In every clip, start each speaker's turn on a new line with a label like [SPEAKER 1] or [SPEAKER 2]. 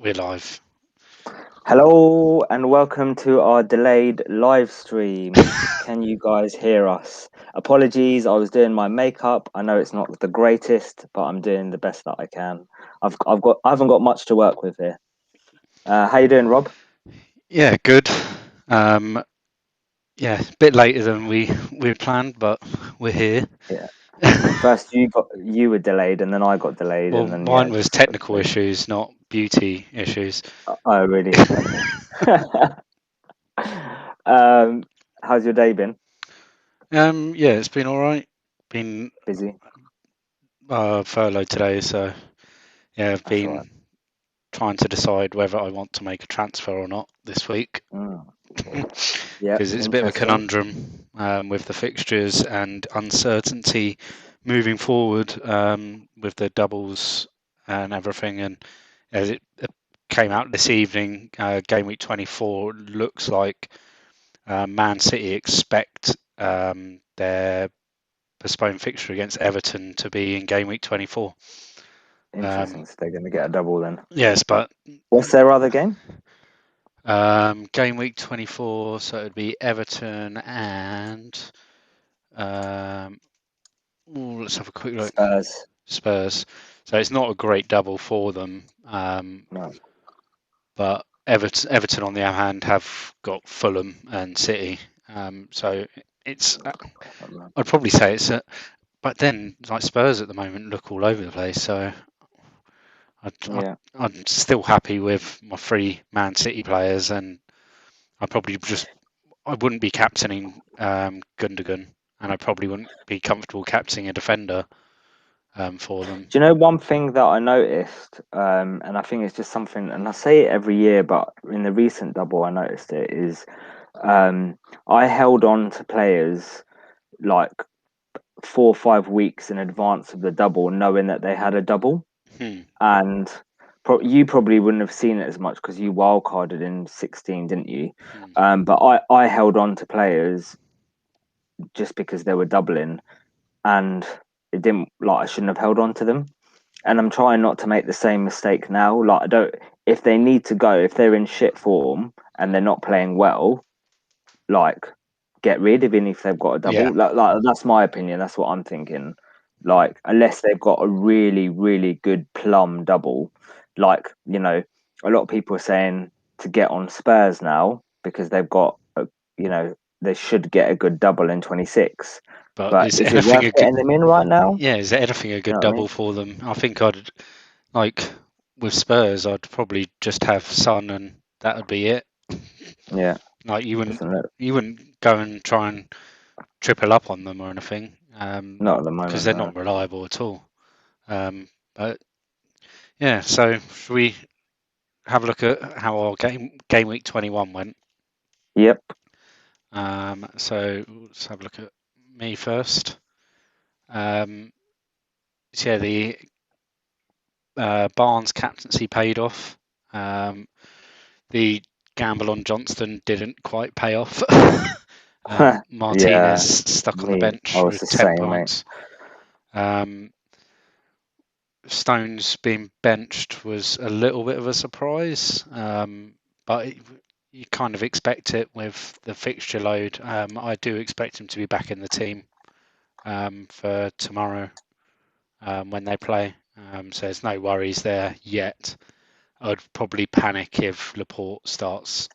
[SPEAKER 1] We're live.
[SPEAKER 2] Hello and welcome to our delayed live stream. Can you guys hear us? Apologies, I was doing my makeup. I know it's not the greatest, but I'm doing the best that I can. I haven't got much to work with here. How you doing, Rob?
[SPEAKER 1] Yeah, good. Yeah, a bit later than we planned, but we're here.
[SPEAKER 2] Yeah. First you were delayed, and then I got delayed,
[SPEAKER 1] Well,
[SPEAKER 2] and then
[SPEAKER 1] mine was
[SPEAKER 2] just got
[SPEAKER 1] technical
[SPEAKER 2] delayed.
[SPEAKER 1] issues, not beauty issues.
[SPEAKER 2] Oh, really? Okay. How's your day been?
[SPEAKER 1] Yeah, it's been all right. Been
[SPEAKER 2] Busy.
[SPEAKER 1] furloughed today, so yeah, I've
[SPEAKER 2] That's all right.
[SPEAKER 1] been trying to decide whether I want to make a transfer or not this week
[SPEAKER 2] Yeah,
[SPEAKER 1] because it's a bit of a
[SPEAKER 2] interesting.
[SPEAKER 1] conundrum with the fixtures and uncertainty moving forward with the doubles and everything. And as it came out this evening, game week 24 looks like Man City expect their postponed fixture against Everton to be in game week 24.
[SPEAKER 2] Interesting. So they're going to get a double then.
[SPEAKER 1] Yes, but
[SPEAKER 2] What's their other game?
[SPEAKER 1] game week 24, so it would be Everton and let's have a quick look. Spurs. So it's not a great double for them.
[SPEAKER 2] No.
[SPEAKER 1] But Everton, on the other hand, have got Fulham and City. So it's, I'd probably say it's, but then like Spurs at the moment look all over the place. So I'm still happy with my three Man City players, and I wouldn't be captaining Gundogan, and I probably wouldn't be comfortable captaining a defender for them.
[SPEAKER 2] Do you know one thing that I noticed, and I think it's just something, and I say it every year, but in the recent double I noticed it, is I held on to players like 4 or 5 weeks in advance of the double, knowing that they had a double, and you probably wouldn't have seen it as much because you wildcarded in 16, didn't you? But I held on to players just because they were doubling, and it didn't, like, I shouldn't have held on to them. And I'm trying not to make the same mistake now. Like, I don't, if they need to go, if they're in shit form and they're not playing well, like, get rid, even if they've got a double.
[SPEAKER 1] Yeah.
[SPEAKER 2] Like that's my opinion. That's what I'm thinking. Like, unless they've got a really, really good plum double, like, a lot of people are saying to get on Spurs now because they've got, they should get a good double in 26.
[SPEAKER 1] But
[SPEAKER 2] But
[SPEAKER 1] is
[SPEAKER 2] is it
[SPEAKER 1] anything
[SPEAKER 2] worth
[SPEAKER 1] a good?
[SPEAKER 2] getting them in right now?
[SPEAKER 1] Yeah, is there anything a
[SPEAKER 2] You
[SPEAKER 1] good
[SPEAKER 2] know what I
[SPEAKER 1] double
[SPEAKER 2] mean?
[SPEAKER 1] for them? I think I'd like with Spurs, I'd probably just have Son, and that would be it.
[SPEAKER 2] Yeah.
[SPEAKER 1] Like you
[SPEAKER 2] Doesn't it?
[SPEAKER 1] wouldn't go and try and triple up on them or anything,
[SPEAKER 2] Not at the
[SPEAKER 1] because
[SPEAKER 2] moment,
[SPEAKER 1] they're
[SPEAKER 2] no.
[SPEAKER 1] not reliable at all. But yeah, so should we have a look at how our game week 21 went?
[SPEAKER 2] Yep.
[SPEAKER 1] So let's have a look at me first. So yeah, the Barnes captaincy paid off. The gamble on Johnston didn't quite pay off. Martinez
[SPEAKER 2] Yeah,
[SPEAKER 1] stuck on the
[SPEAKER 2] me. I
[SPEAKER 1] bench
[SPEAKER 2] was
[SPEAKER 1] with
[SPEAKER 2] the
[SPEAKER 1] 10
[SPEAKER 2] same, mate.
[SPEAKER 1] points. Stones being benched was a little bit of a surprise, but you kind of expect it with the fixture load. I do expect him to be back in the team for tomorrow when they play. So there's no worries there yet. I'd probably panic if Laporte starts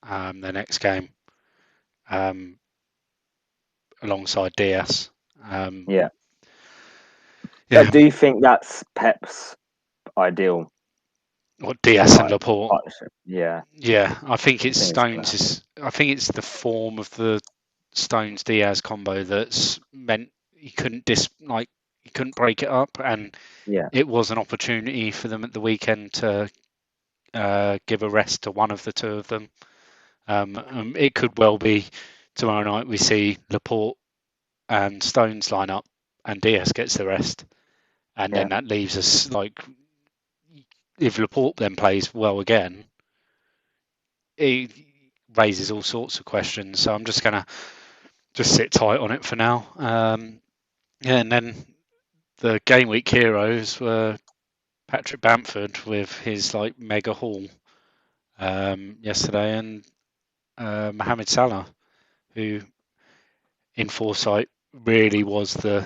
[SPEAKER 1] the next game alongside Diaz.
[SPEAKER 2] Yeah.
[SPEAKER 1] Yeah,
[SPEAKER 2] Do you think that's Pep's ideal,
[SPEAKER 1] what Diaz and
[SPEAKER 2] like,
[SPEAKER 1] Laporte.
[SPEAKER 2] partnership? Yeah.
[SPEAKER 1] Yeah, I think
[SPEAKER 2] I
[SPEAKER 1] it's
[SPEAKER 2] think it's gonna
[SPEAKER 1] Stones.
[SPEAKER 2] happen.
[SPEAKER 1] I think it's the form of the Stones Diaz combo that's meant he couldn't he couldn't break it up, and
[SPEAKER 2] Yeah.
[SPEAKER 1] it was an opportunity for them at the weekend to give a rest to one of the two of them. It could well be tomorrow night we see Laporte and Stones line up, and Diaz gets the rest, and
[SPEAKER 2] Yeah.
[SPEAKER 1] then that leaves us like if Laporte then plays well again, it raises all sorts of questions. So I'm just gonna sit tight on it for now. Yeah, and then the game week heroes were Patrick Bamford with his like mega haul yesterday, and Mohamed Salah, who in foresight really was the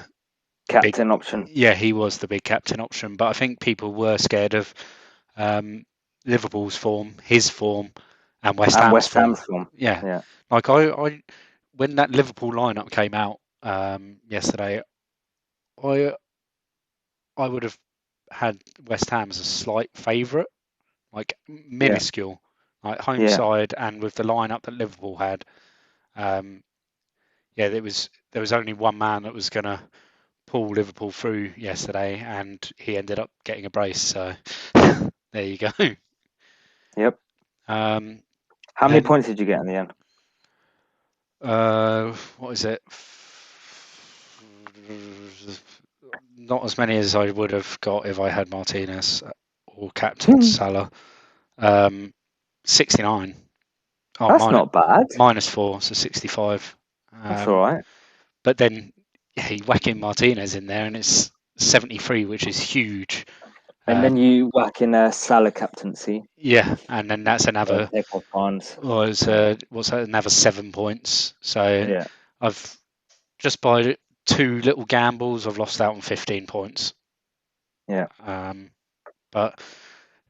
[SPEAKER 1] big,
[SPEAKER 2] Captain option
[SPEAKER 1] yeah, he was the big captain option. But I think people were scared of um, Liverpool's form, his form, and West
[SPEAKER 2] and
[SPEAKER 1] Ham's
[SPEAKER 2] West
[SPEAKER 1] form.
[SPEAKER 2] Ham's form.
[SPEAKER 1] Yeah,
[SPEAKER 2] Yeah,
[SPEAKER 1] like I when that Liverpool lineup came out yesterday, I I would have had West Ham as a slight favourite, like
[SPEAKER 2] yeah,
[SPEAKER 1] minuscule, like home
[SPEAKER 2] yeah.
[SPEAKER 1] side, and with the lineup that Liverpool had, um, yeah, there was only one man that was going to pull Liverpool through yesterday, and he ended up getting a brace. So there you go.
[SPEAKER 2] Yep.
[SPEAKER 1] Um,
[SPEAKER 2] How many
[SPEAKER 1] then
[SPEAKER 2] points did you get in the end?
[SPEAKER 1] what is it? Not as many as I would have got if I had Martinez or captain Salah. 69. Oh,
[SPEAKER 2] That's not bad.
[SPEAKER 1] -4, so 65.
[SPEAKER 2] That's all right.
[SPEAKER 1] But then yeah, you whack in Martinez in there, and it's 73, which is huge.
[SPEAKER 2] And then
[SPEAKER 1] Um,
[SPEAKER 2] you whack in a Salah captaincy,
[SPEAKER 1] yeah, and then that's another
[SPEAKER 2] take off Barnes.
[SPEAKER 1] what's that? Another 7 points. So
[SPEAKER 2] Yeah.
[SPEAKER 1] I've just by two little gambles, I've lost out on 15 points.
[SPEAKER 2] Yeah.
[SPEAKER 1] But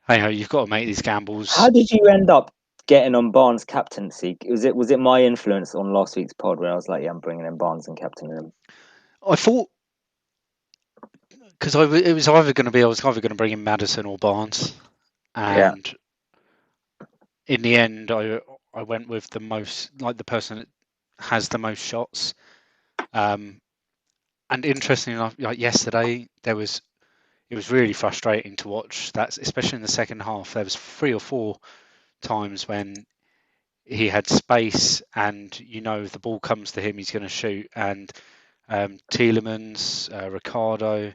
[SPEAKER 1] hey ho, you've got to make these gambles.
[SPEAKER 2] How did you end up getting on Barnes captaincy? Was it my influence on last week's pod where I was like, yeah, I'm bringing in Barnes and captaining him?
[SPEAKER 1] I thought because it was either going to be I was either going to bring in Madison or Barnes,
[SPEAKER 2] Yeah.
[SPEAKER 1] and in the end I went with the most like the person that has the most shots. And interestingly enough, like yesterday, it was really frustrating to watch that, especially in the second half. There was 3 or 4 times when he had space, and the ball comes to him, he's going to shoot. And Tielemans, Ricardo,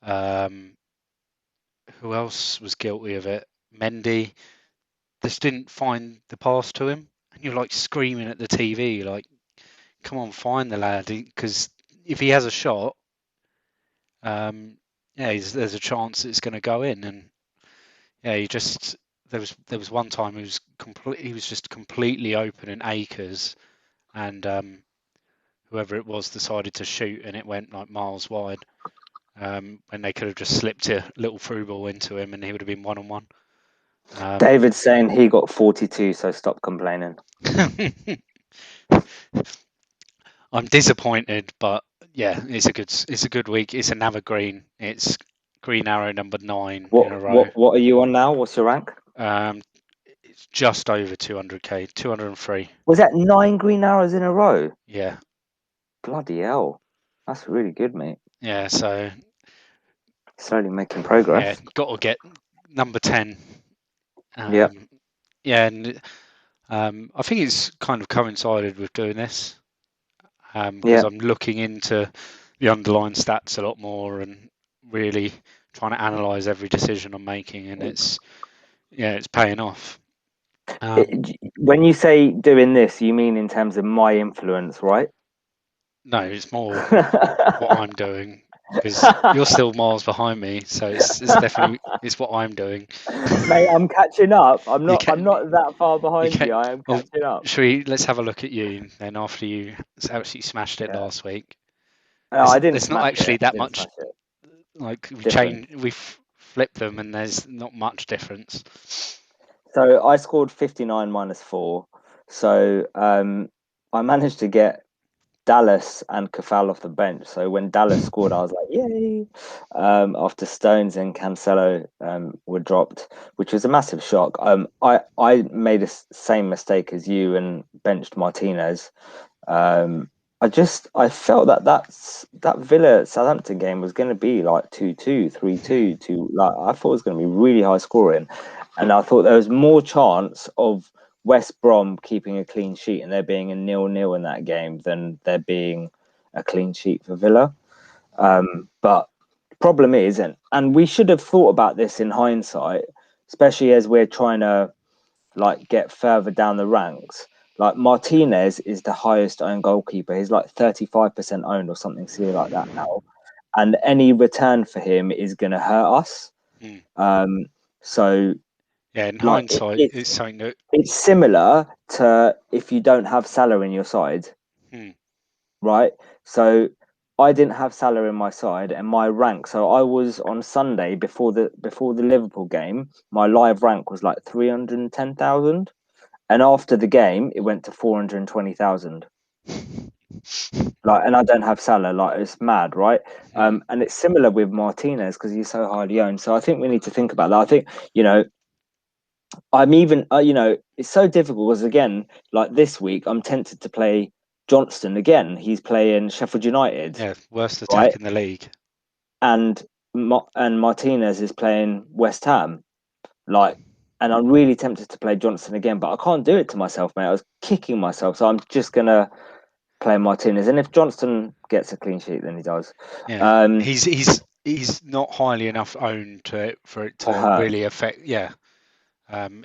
[SPEAKER 1] um, who else was guilty of it? Mendy just didn't find the pass to him, and you're like screaming at the TV, like, "Come on, find the lad!" Because if he has a shot, yeah, there's a chance it's going to go in. And yeah, there was one time he was just completely open in acres, and whoever it was decided to shoot, and it went like miles wide. When they could have just slipped a little through ball into him, and he would have been 1-on-1.
[SPEAKER 2] David's saying he got 42, so stop complaining.
[SPEAKER 1] I'm disappointed, but yeah, it's a good week. It's another green. It's green arrow number 9 in a row.
[SPEAKER 2] What are you on now? What's your rank?
[SPEAKER 1] Um, it's just over 200k, 203.
[SPEAKER 2] Was that 9 green arrows in a row?
[SPEAKER 1] Yeah,
[SPEAKER 2] Bloody hell. That's really good, mate.
[SPEAKER 1] yeah. So
[SPEAKER 2] Slowly making
[SPEAKER 1] yeah,
[SPEAKER 2] progress.
[SPEAKER 1] got to get number 10.
[SPEAKER 2] Yeah.
[SPEAKER 1] Yeah, and I think it's kind of coincided with doing this because
[SPEAKER 2] Yeah.
[SPEAKER 1] I'm looking into the underlying stats a lot more and really trying to analyze every decision I'm making, and it's paying off.
[SPEAKER 2] When you say doing this, you mean in terms of my influence, right?
[SPEAKER 1] No, it's more what I'm doing because you're still miles behind me, so it's definitely it's what I'm doing.
[SPEAKER 2] Mate, I'm catching up. I'm
[SPEAKER 1] You
[SPEAKER 2] not. I'm
[SPEAKER 1] can
[SPEAKER 2] not that far
[SPEAKER 1] you
[SPEAKER 2] behind
[SPEAKER 1] can.
[SPEAKER 2] you. I am
[SPEAKER 1] Well,
[SPEAKER 2] catching up.
[SPEAKER 1] let's have a look at you then after you absolutely smashed it
[SPEAKER 2] Yeah.
[SPEAKER 1] last week.
[SPEAKER 2] No,
[SPEAKER 1] There's
[SPEAKER 2] I didn't
[SPEAKER 1] there's not
[SPEAKER 2] smash it.
[SPEAKER 1] actually
[SPEAKER 2] I
[SPEAKER 1] that
[SPEAKER 2] didn't
[SPEAKER 1] much
[SPEAKER 2] smash it.
[SPEAKER 1] like
[SPEAKER 2] Different.
[SPEAKER 1] we flip them and there's not much difference.
[SPEAKER 2] So I scored 59 -4. So I managed to get Dallas and Kafal off the bench. So when Dallas scored, I was like, yay! After Stones and Cancelo were dropped, which was a massive shock. I made the same mistake as you and benched Martinez. I felt that Villa Southampton game was going to be like 2-2, 3-2, like I thought it was going to be really high scoring, and I thought there was more chance of West Brom keeping a clean sheet and there being a 0-0 in that game than there being a clean sheet for Villa. But problem is, and we should have thought about this in hindsight, especially as we're trying to like get further down the ranks. Like Martinez is the highest owned goalkeeper. He's like 35% owned or something silly like that now. And any return for him is going to hurt us.
[SPEAKER 1] Mm.
[SPEAKER 2] So
[SPEAKER 1] Yeah, in
[SPEAKER 2] like
[SPEAKER 1] hindsight,
[SPEAKER 2] it's
[SPEAKER 1] it's something that.
[SPEAKER 2] it's similar to if you don't have Salah in your side,
[SPEAKER 1] Mm,
[SPEAKER 2] right? So I didn't have Salah in my side and my rank. So I was on Sunday before the Liverpool game. My live rank was like 310,000, and after the game, it went to 420,000. Like, and I don't have Salah. Like, it's mad, right?
[SPEAKER 1] mm,
[SPEAKER 2] And it's similar with Martinez because he's so highly owned. So I think we need to think about that. I think you know I'm even, it's so difficult because again, like this week, I'm tempted to play Johnston again. He's playing Sheffield United,
[SPEAKER 1] yeah, worst
[SPEAKER 2] right?
[SPEAKER 1] attack in the league.
[SPEAKER 2] And and Martinez is playing West Ham, like, and I'm really tempted to play Johnston again, but I can't do it to myself, mate. I was kicking myself, so I'm just gonna play Martinez. And if Johnston gets a clean sheet, then he does.
[SPEAKER 1] Yeah,
[SPEAKER 2] Um,
[SPEAKER 1] he's not highly enough owned for it
[SPEAKER 2] to
[SPEAKER 1] to
[SPEAKER 2] hurt,
[SPEAKER 1] really affect. Yeah,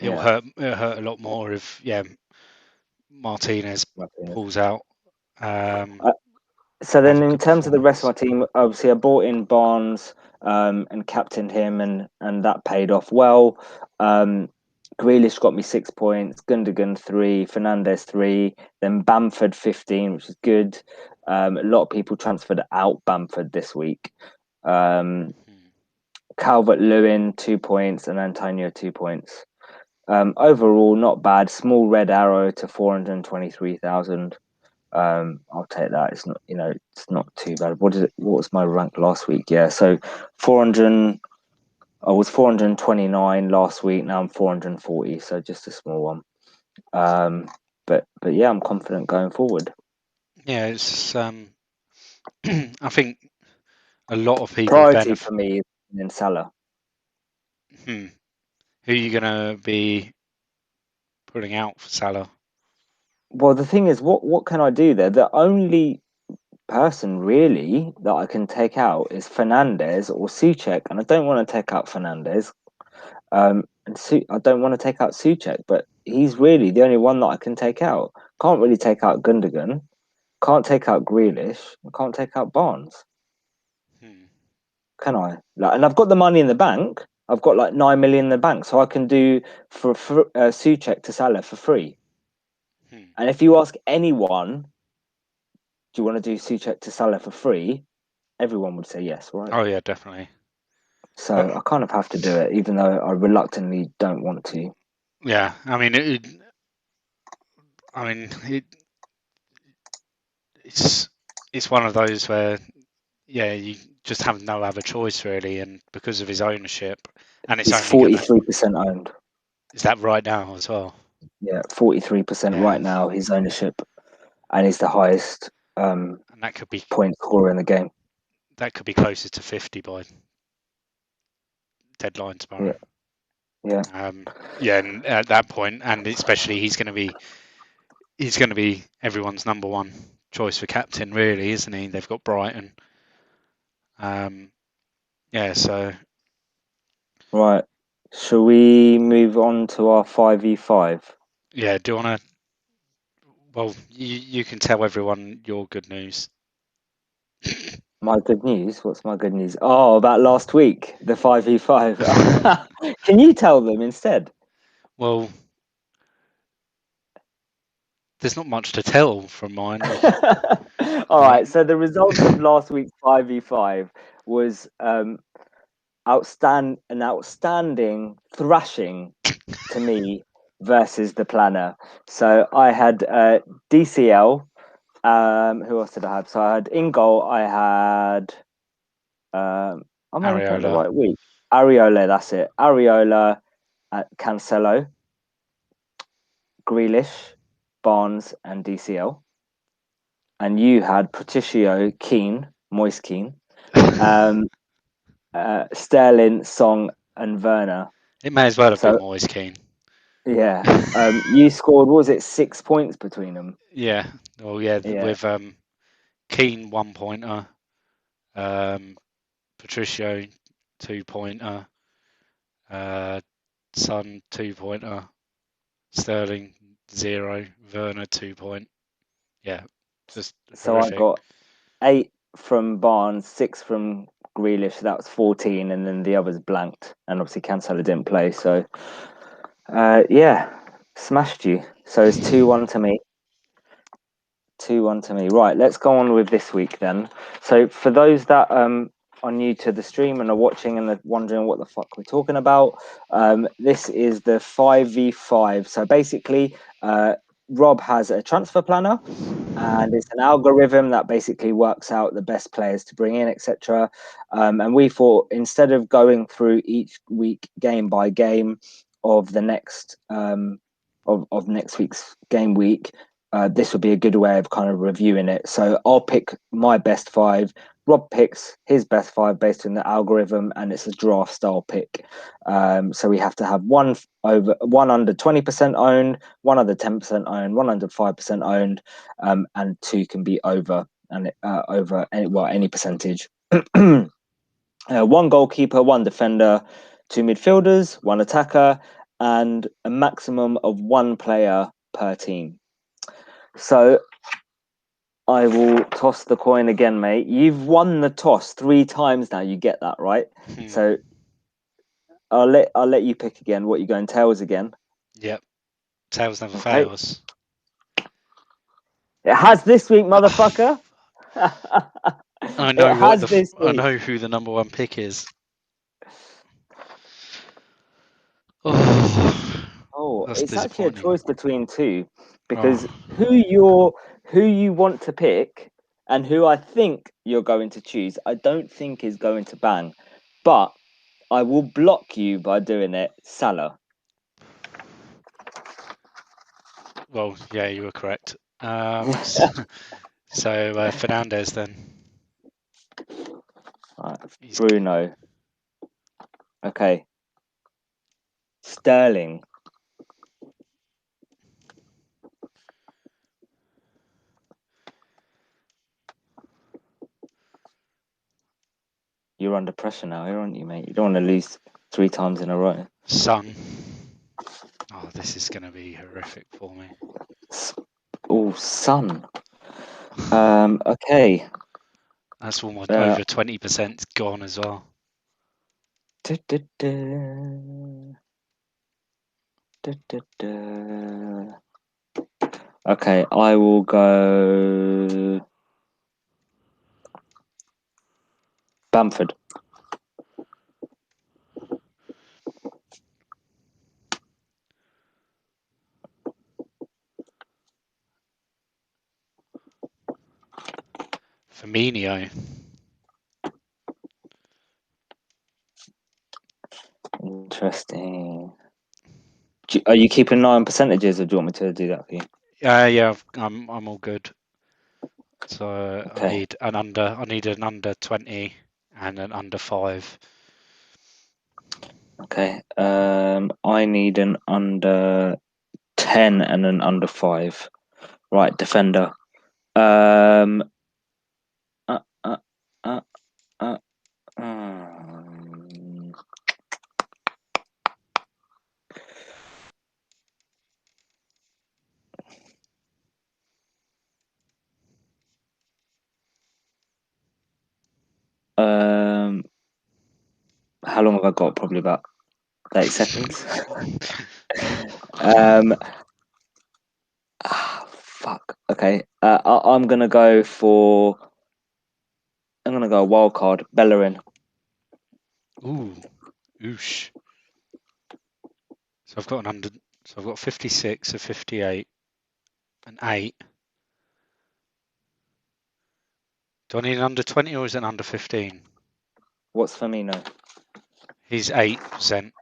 [SPEAKER 2] yeah,
[SPEAKER 1] it'll hurt a lot more if Martinez
[SPEAKER 2] Martinez.
[SPEAKER 1] pulls out. Um,
[SPEAKER 2] So
[SPEAKER 1] have
[SPEAKER 2] then,
[SPEAKER 1] a
[SPEAKER 2] in
[SPEAKER 1] good
[SPEAKER 2] terms of the rest of
[SPEAKER 1] performance.
[SPEAKER 2] my team, obviously I bought in Barnes and captained him, and that paid off well. Grealish got me 6 points, Gundogan 3, Fernandez 3, then Bamford 15, which is good. A lot of people transferred out Bamford this week. Um,
[SPEAKER 1] Hmm.
[SPEAKER 2] Calvert Lewin 2 points and Antonio 2 points. Overall, not bad. Small red arrow to 423,000. I'll take that. It's not, it's not too bad. What was my rank last week? Yeah, so 400. I was 429 last week. Now I'm 440. So just a small one. But yeah, I'm confident going forward.
[SPEAKER 1] Yeah, it's I think a lot of people
[SPEAKER 2] Priority
[SPEAKER 1] benefit.
[SPEAKER 2] for me is in Salah.
[SPEAKER 1] Hmm. Who are you gonna be putting out for Salah?
[SPEAKER 2] Well, the thing is, what can I do there? The only person really that I can take out is Fernandez or Suchek, and I don't want to take out Fernandez. I don't want to take out Suchek, but he's really the only one that I can take out. Can't really take out Gundogan. Can't take out Grealish. Can't take out Barnes.
[SPEAKER 1] Hmm.
[SPEAKER 2] Can I? Like, and I've got the money in the bank. I've got like 9 million in the bank, so I can do for Suchek to Salah for free.
[SPEAKER 1] Hmm.
[SPEAKER 2] And if you ask anyone, do you want to do Suchek to Salah for free? Everyone would say yes, right?
[SPEAKER 1] Oh yeah, definitely.
[SPEAKER 2] So
[SPEAKER 1] Uh,
[SPEAKER 2] I kind of have to do it, even though I reluctantly don't want to.
[SPEAKER 1] yeah, I mean, it's it's one of those where you just have no other choice really, and because of his ownership, and it's
[SPEAKER 2] He's
[SPEAKER 1] only gonna.
[SPEAKER 2] 43% owned.
[SPEAKER 1] Is that right now as well?
[SPEAKER 2] Yeah, 43%
[SPEAKER 1] Yeah,
[SPEAKER 2] right now, his ownership, and he's the highest
[SPEAKER 1] and
[SPEAKER 2] point scorer in the game.
[SPEAKER 1] that could be closer to 50 by deadline
[SPEAKER 2] Yeah,
[SPEAKER 1] tomorrow.
[SPEAKER 2] yeah,
[SPEAKER 1] Yeah, and at that point, and especially he's going to be everyone's number one choice for captain, really, isn't he? They've got Brighton. Um, yeah, so
[SPEAKER 2] right. Shall we move on to our 5v5?
[SPEAKER 1] yeah, do you want to? Well, you can tell everyone your good news.
[SPEAKER 2] My good news? What's my good news? Oh, about last week, the 5v5. Can you tell them instead?
[SPEAKER 1] Well, there's not much to tell from mine.
[SPEAKER 2] All
[SPEAKER 1] I
[SPEAKER 2] right,
[SPEAKER 1] mean,
[SPEAKER 2] so the results of last week's 5v5 was an outstanding thrashing to me versus the planner. So I had DCL. Who else did I have? So I had in goal. I had. Am I looking at the
[SPEAKER 1] Areola.
[SPEAKER 2] right week? Areola. That's it. Areola, Cancelo, Grealish, Barnes, and DCL. And you had Patricio, Keane, Moise Keane, um, Sterling, Song, and Werner.
[SPEAKER 1] It may as well have been
[SPEAKER 2] So
[SPEAKER 1] Moise Keane.
[SPEAKER 2] yeah, you scored. What was it 6 points between them?
[SPEAKER 1] Yeah. Well, yeah,
[SPEAKER 2] Yeah.
[SPEAKER 1] with Keane 1 pointer, Patricio 2 pointer, uh, Son 2 pointer, Sterling 0, Werner 2 point. Yeah, just
[SPEAKER 2] So I
[SPEAKER 1] horrific.
[SPEAKER 2] got 8 from Barnes, 6 from Grealish, so that was 14, and then the others blanked, and obviously Cancelo didn't play. So, yeah, smashed you. So it's 2-1 to me. 2-1 to me. Right, let's go on with this week then. So for those that are new to the stream and are watching and are wondering what the fuck we're talking about, this is the 5v5. So basically, Rob has a transfer planner, and it's an algorithm that basically works out the best players to bring in, etc. And we thought, instead of going through each week game by game of the next of next week's game week, this would be a good way of kind of reviewing it. So I'll pick my best 5. Rob picks his best 5 based on the algorithm, and it's a draft style pick. So we have to have one under 20% owned, one under 10% owned, one under 5% owned, and 2 can be over any percentage. One goalkeeper, one defender, 2 midfielders, 1 attacker, and a maximum of 1 player per team. So I will toss the coin again, mate. You've won the toss 3 times now. You get that, right? So I'll let you pick again. What, you going tails again?
[SPEAKER 1] Yep. Tails never fails.
[SPEAKER 2] It has this week, motherfucker.
[SPEAKER 1] I know
[SPEAKER 2] I
[SPEAKER 1] know who the number 1 pick is. Oh,
[SPEAKER 2] it's actually a choice between 2, because who you want to pick and who I think you're going to choose, I don't think is going to bang, but I will block you by doing it. Salah.
[SPEAKER 1] Well, yeah, you were correct. So Fernandez then.
[SPEAKER 2] Right. Bruno. Okay. Sterling. You're under pressure now, aren't you, mate? You don't want to lose 3 times in a row.
[SPEAKER 1] Son. Oh, this is going to be horrific for me.
[SPEAKER 2] Oh, Son. Okay.
[SPEAKER 1] That's almost over 20% gone as well.
[SPEAKER 2] Okay, I will go Bamford.
[SPEAKER 1] Firmino.
[SPEAKER 2] Interesting. Are you keeping an eye on percentages, or do you want me to do that for you?
[SPEAKER 1] Yeah, I'm all good. So
[SPEAKER 2] Okay.
[SPEAKER 1] I need an under 20 and an under 5.
[SPEAKER 2] Okay. I need an under 10 and an under 5. Right, defender. Um. How long have I got? Probably about 30 seconds. Fuck. Okay. I'm gonna go wild card. Bellerin.
[SPEAKER 1] Oosh. So I've got 56, a 58, an 8. Do I need an under 20 or is it an under 15?
[SPEAKER 2] What's Firmino?
[SPEAKER 1] He's 8%.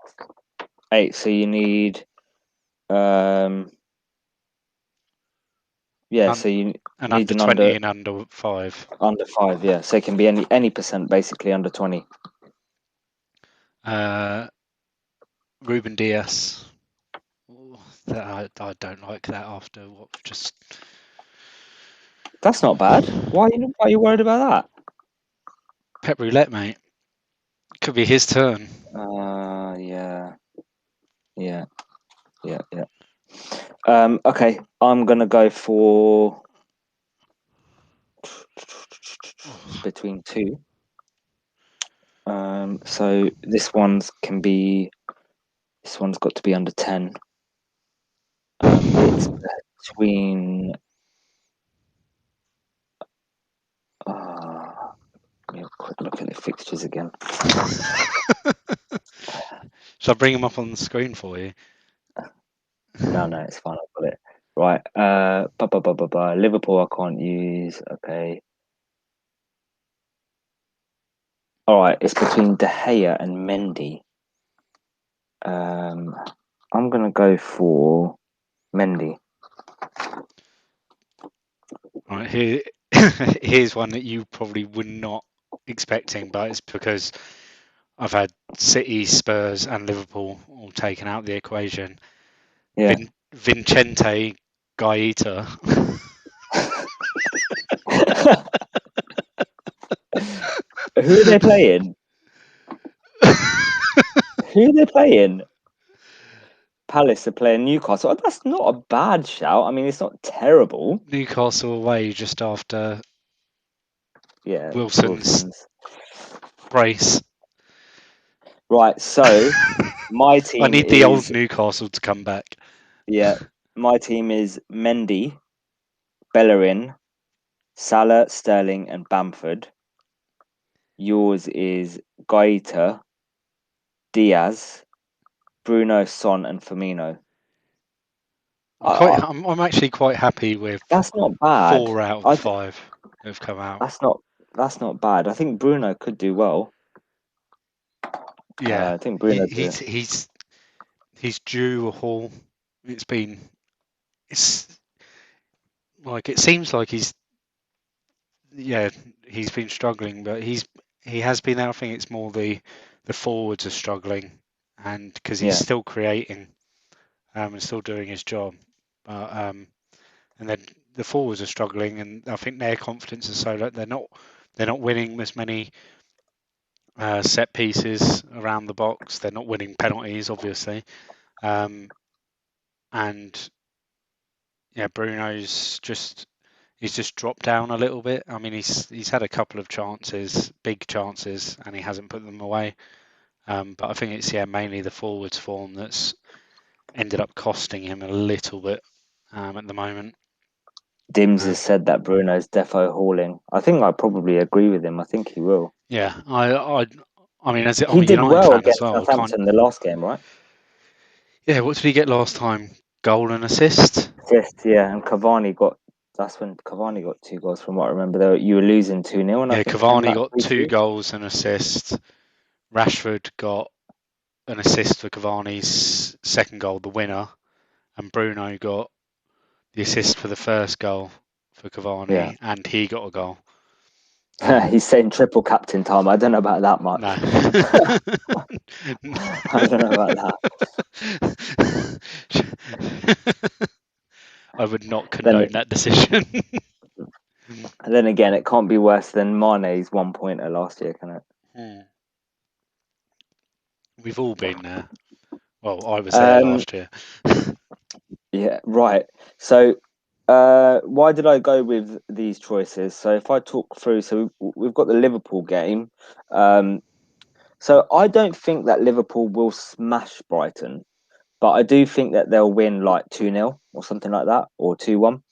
[SPEAKER 2] 8. So you need so you
[SPEAKER 1] an
[SPEAKER 2] need
[SPEAKER 1] under
[SPEAKER 2] an
[SPEAKER 1] 20 and under 5.
[SPEAKER 2] Under 5, yeah. So it can be any percent, basically under 20.
[SPEAKER 1] Ruben Diaz. I don't like that after what just.
[SPEAKER 2] That's not bad. Why are you worried about that?
[SPEAKER 1] Pep roulette, mate. Could be his turn.
[SPEAKER 2] Yeah. Okay, I'm gonna go for between 2. So this one's got to be under 10. It's between. Let me have a quick look at the fixtures again.
[SPEAKER 1] Shall I bring them up on the screen for you?
[SPEAKER 2] No, it's fine. I've got it. Right. Liverpool, I can't use. Okay. All right. It's between De Gea and Mendy. I'm gonna go for Mendy.
[SPEAKER 1] Right, here's one that you probably were not expecting, but it's because I've had City, Spurs, and Liverpool all taken out of the equation.
[SPEAKER 2] Yeah.
[SPEAKER 1] Vincente Gaeta.
[SPEAKER 2] Who are they playing? Who are they playing? Palace are playing Newcastle. Oh, that's not a bad shout. I mean, it's not terrible.
[SPEAKER 1] Newcastle away just after
[SPEAKER 2] Yeah,
[SPEAKER 1] Wilson's
[SPEAKER 2] Wilson's.
[SPEAKER 1] brace.
[SPEAKER 2] Right, so my
[SPEAKER 1] I
[SPEAKER 2] team
[SPEAKER 1] need the old
[SPEAKER 2] is
[SPEAKER 1] Newcastle to come back.
[SPEAKER 2] my team is Mendy, Bellerin, Salah, Sterling, and Bamford. Yours is Gaeta, Diaz, Bruno, Son, and Firmino.
[SPEAKER 1] I'm actually quite happy with
[SPEAKER 2] That's not bad.
[SPEAKER 1] 4 out of
[SPEAKER 2] I
[SPEAKER 1] the
[SPEAKER 2] th-
[SPEAKER 1] 5 that have come out.
[SPEAKER 2] that's not bad. I think Bruno could do well.
[SPEAKER 1] Yeah,
[SPEAKER 2] I think Bruno do.
[SPEAKER 1] he's due a haul. It's like it seems like he's been struggling, but he has been there. I think it's more the forwards are struggling, and because he's
[SPEAKER 2] Yeah,
[SPEAKER 1] still creating and still doing his job, but and then the forwards are struggling, and I think their confidence is so low. They're not winning as many set pieces around the box. They're not winning penalties, obviously, and yeah, he's just dropped down a little bit. I mean, he's had a couple of chances, big chances, and he hasn't put them away. But I think it's mainly the forwards form that's ended up costing him a little bit at the moment.
[SPEAKER 2] Dims has said that Bruno's defo hauling. I think I probably agree with him. I think he will.
[SPEAKER 1] Yeah, I mean, I'm
[SPEAKER 2] He
[SPEAKER 1] a
[SPEAKER 2] did
[SPEAKER 1] United
[SPEAKER 2] well
[SPEAKER 1] fan as
[SPEAKER 2] against
[SPEAKER 1] well. I can't.
[SPEAKER 2] Southampton the last game, right?
[SPEAKER 1] Yeah, what did he get last time? Goal and assist.
[SPEAKER 2] Assist, yeah, and Cavani got. That's when Cavani got 2 goals, from what I remember. Though you were losing 2-0, and I
[SPEAKER 1] Yeah,
[SPEAKER 2] think came
[SPEAKER 1] Cavani
[SPEAKER 2] back
[SPEAKER 1] got 2
[SPEAKER 2] 3-2.
[SPEAKER 1] goals and assist. Rashford got an assist for Cavani's second goal, the winner, and Bruno got the assist for the first goal for
[SPEAKER 2] Yeah,
[SPEAKER 1] Cavani, and he got a goal.
[SPEAKER 2] he's saying triple captain time. I don't know about that
[SPEAKER 1] No.
[SPEAKER 2] much. I don't know about that.
[SPEAKER 1] I would not
[SPEAKER 2] Then,
[SPEAKER 1] condone that decision.
[SPEAKER 2] then again, it can't be worse than Mane's 1-pointer last year, can it?
[SPEAKER 1] We've all been there. Well, I was there
[SPEAKER 2] Um,
[SPEAKER 1] last year.
[SPEAKER 2] yeah, right. So, why did I go with these choices? So, if I talk through, so we've got the Liverpool game. So I don't think that Liverpool will smash Brighton, but I do think that they'll win like 2-0 or something like that, or 2-1.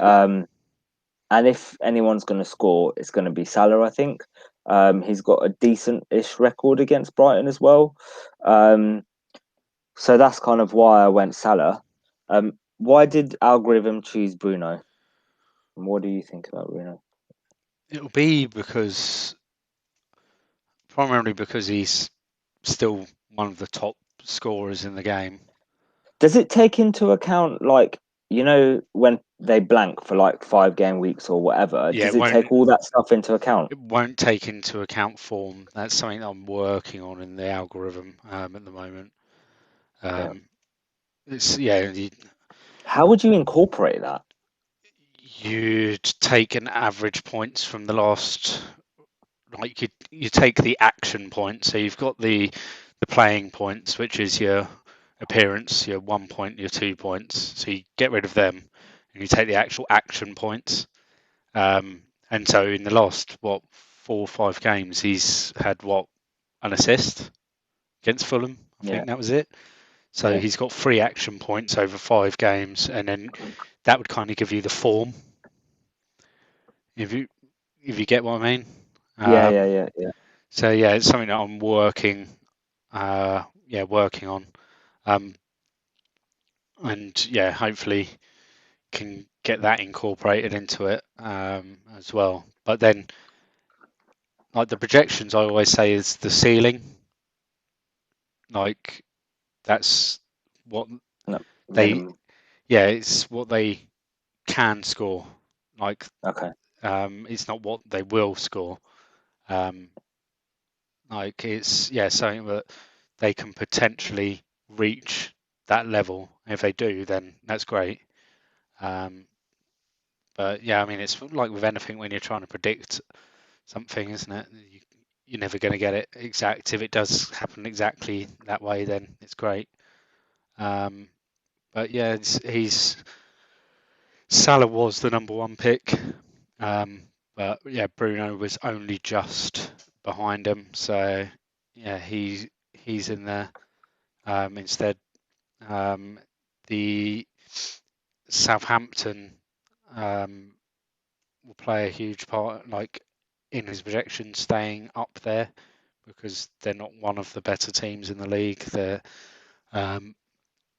[SPEAKER 2] Um, and if anyone's going to score, it's going to be Salah, I think. He's got a decent-ish record against Brighton as well. So that's kind of why I went Salah. Why did algorithm choose Bruno? And what do you think about Bruno?
[SPEAKER 1] It'll be primarily because he's still one of the top scorers in the game.
[SPEAKER 2] Does it take into account like when they blank for like 5 game weeks or whatever?
[SPEAKER 1] Yeah,
[SPEAKER 2] Does it take all that stuff into account?
[SPEAKER 1] it won't take into account form. That's something that I'm working on in the algorithm at the moment.
[SPEAKER 2] Yeah.
[SPEAKER 1] It's
[SPEAKER 2] How would you incorporate that?
[SPEAKER 1] you'd take an average points from the last, like you take the action points. So you've got the playing points, which is your appearance, your 1 point, your 2 points. So you get rid of them, and you take the actual action points. And so in the last 4 or 5 games, he's had an assist against Fulham. I
[SPEAKER 2] Yeah,
[SPEAKER 1] think that was it. So
[SPEAKER 2] yeah,
[SPEAKER 1] he's got 3 action points over 5 games, and then that would kind of give you the form, if you get what I mean.
[SPEAKER 2] yeah,
[SPEAKER 1] Um,
[SPEAKER 2] yeah, yeah, yeah.
[SPEAKER 1] so yeah, it's something that I'm working on, um, and yeah, hopefully can get that incorporated into it as well. But then, like the projections, I always say is the ceiling. Like that's what
[SPEAKER 2] No,
[SPEAKER 1] they,
[SPEAKER 2] minimum.
[SPEAKER 1] yeah, it's what they can score. Like
[SPEAKER 2] Okay.
[SPEAKER 1] it's not what they will score. Um, like it's something that they can potentially reach that level. If they do, then that's great. Um, but yeah, I mean, it's like with anything when you're trying to predict something, isn't it? You're never going to get it exact. If it does happen exactly that way, then it's great. Um, but yeah, he's Salah was the number 1 pick, but yeah, Bruno was only just behind him, so yeah, he's in there instead. The Southampton um, will play a huge part, like in his projection, staying up there because they're not one of the better teams in the league. They're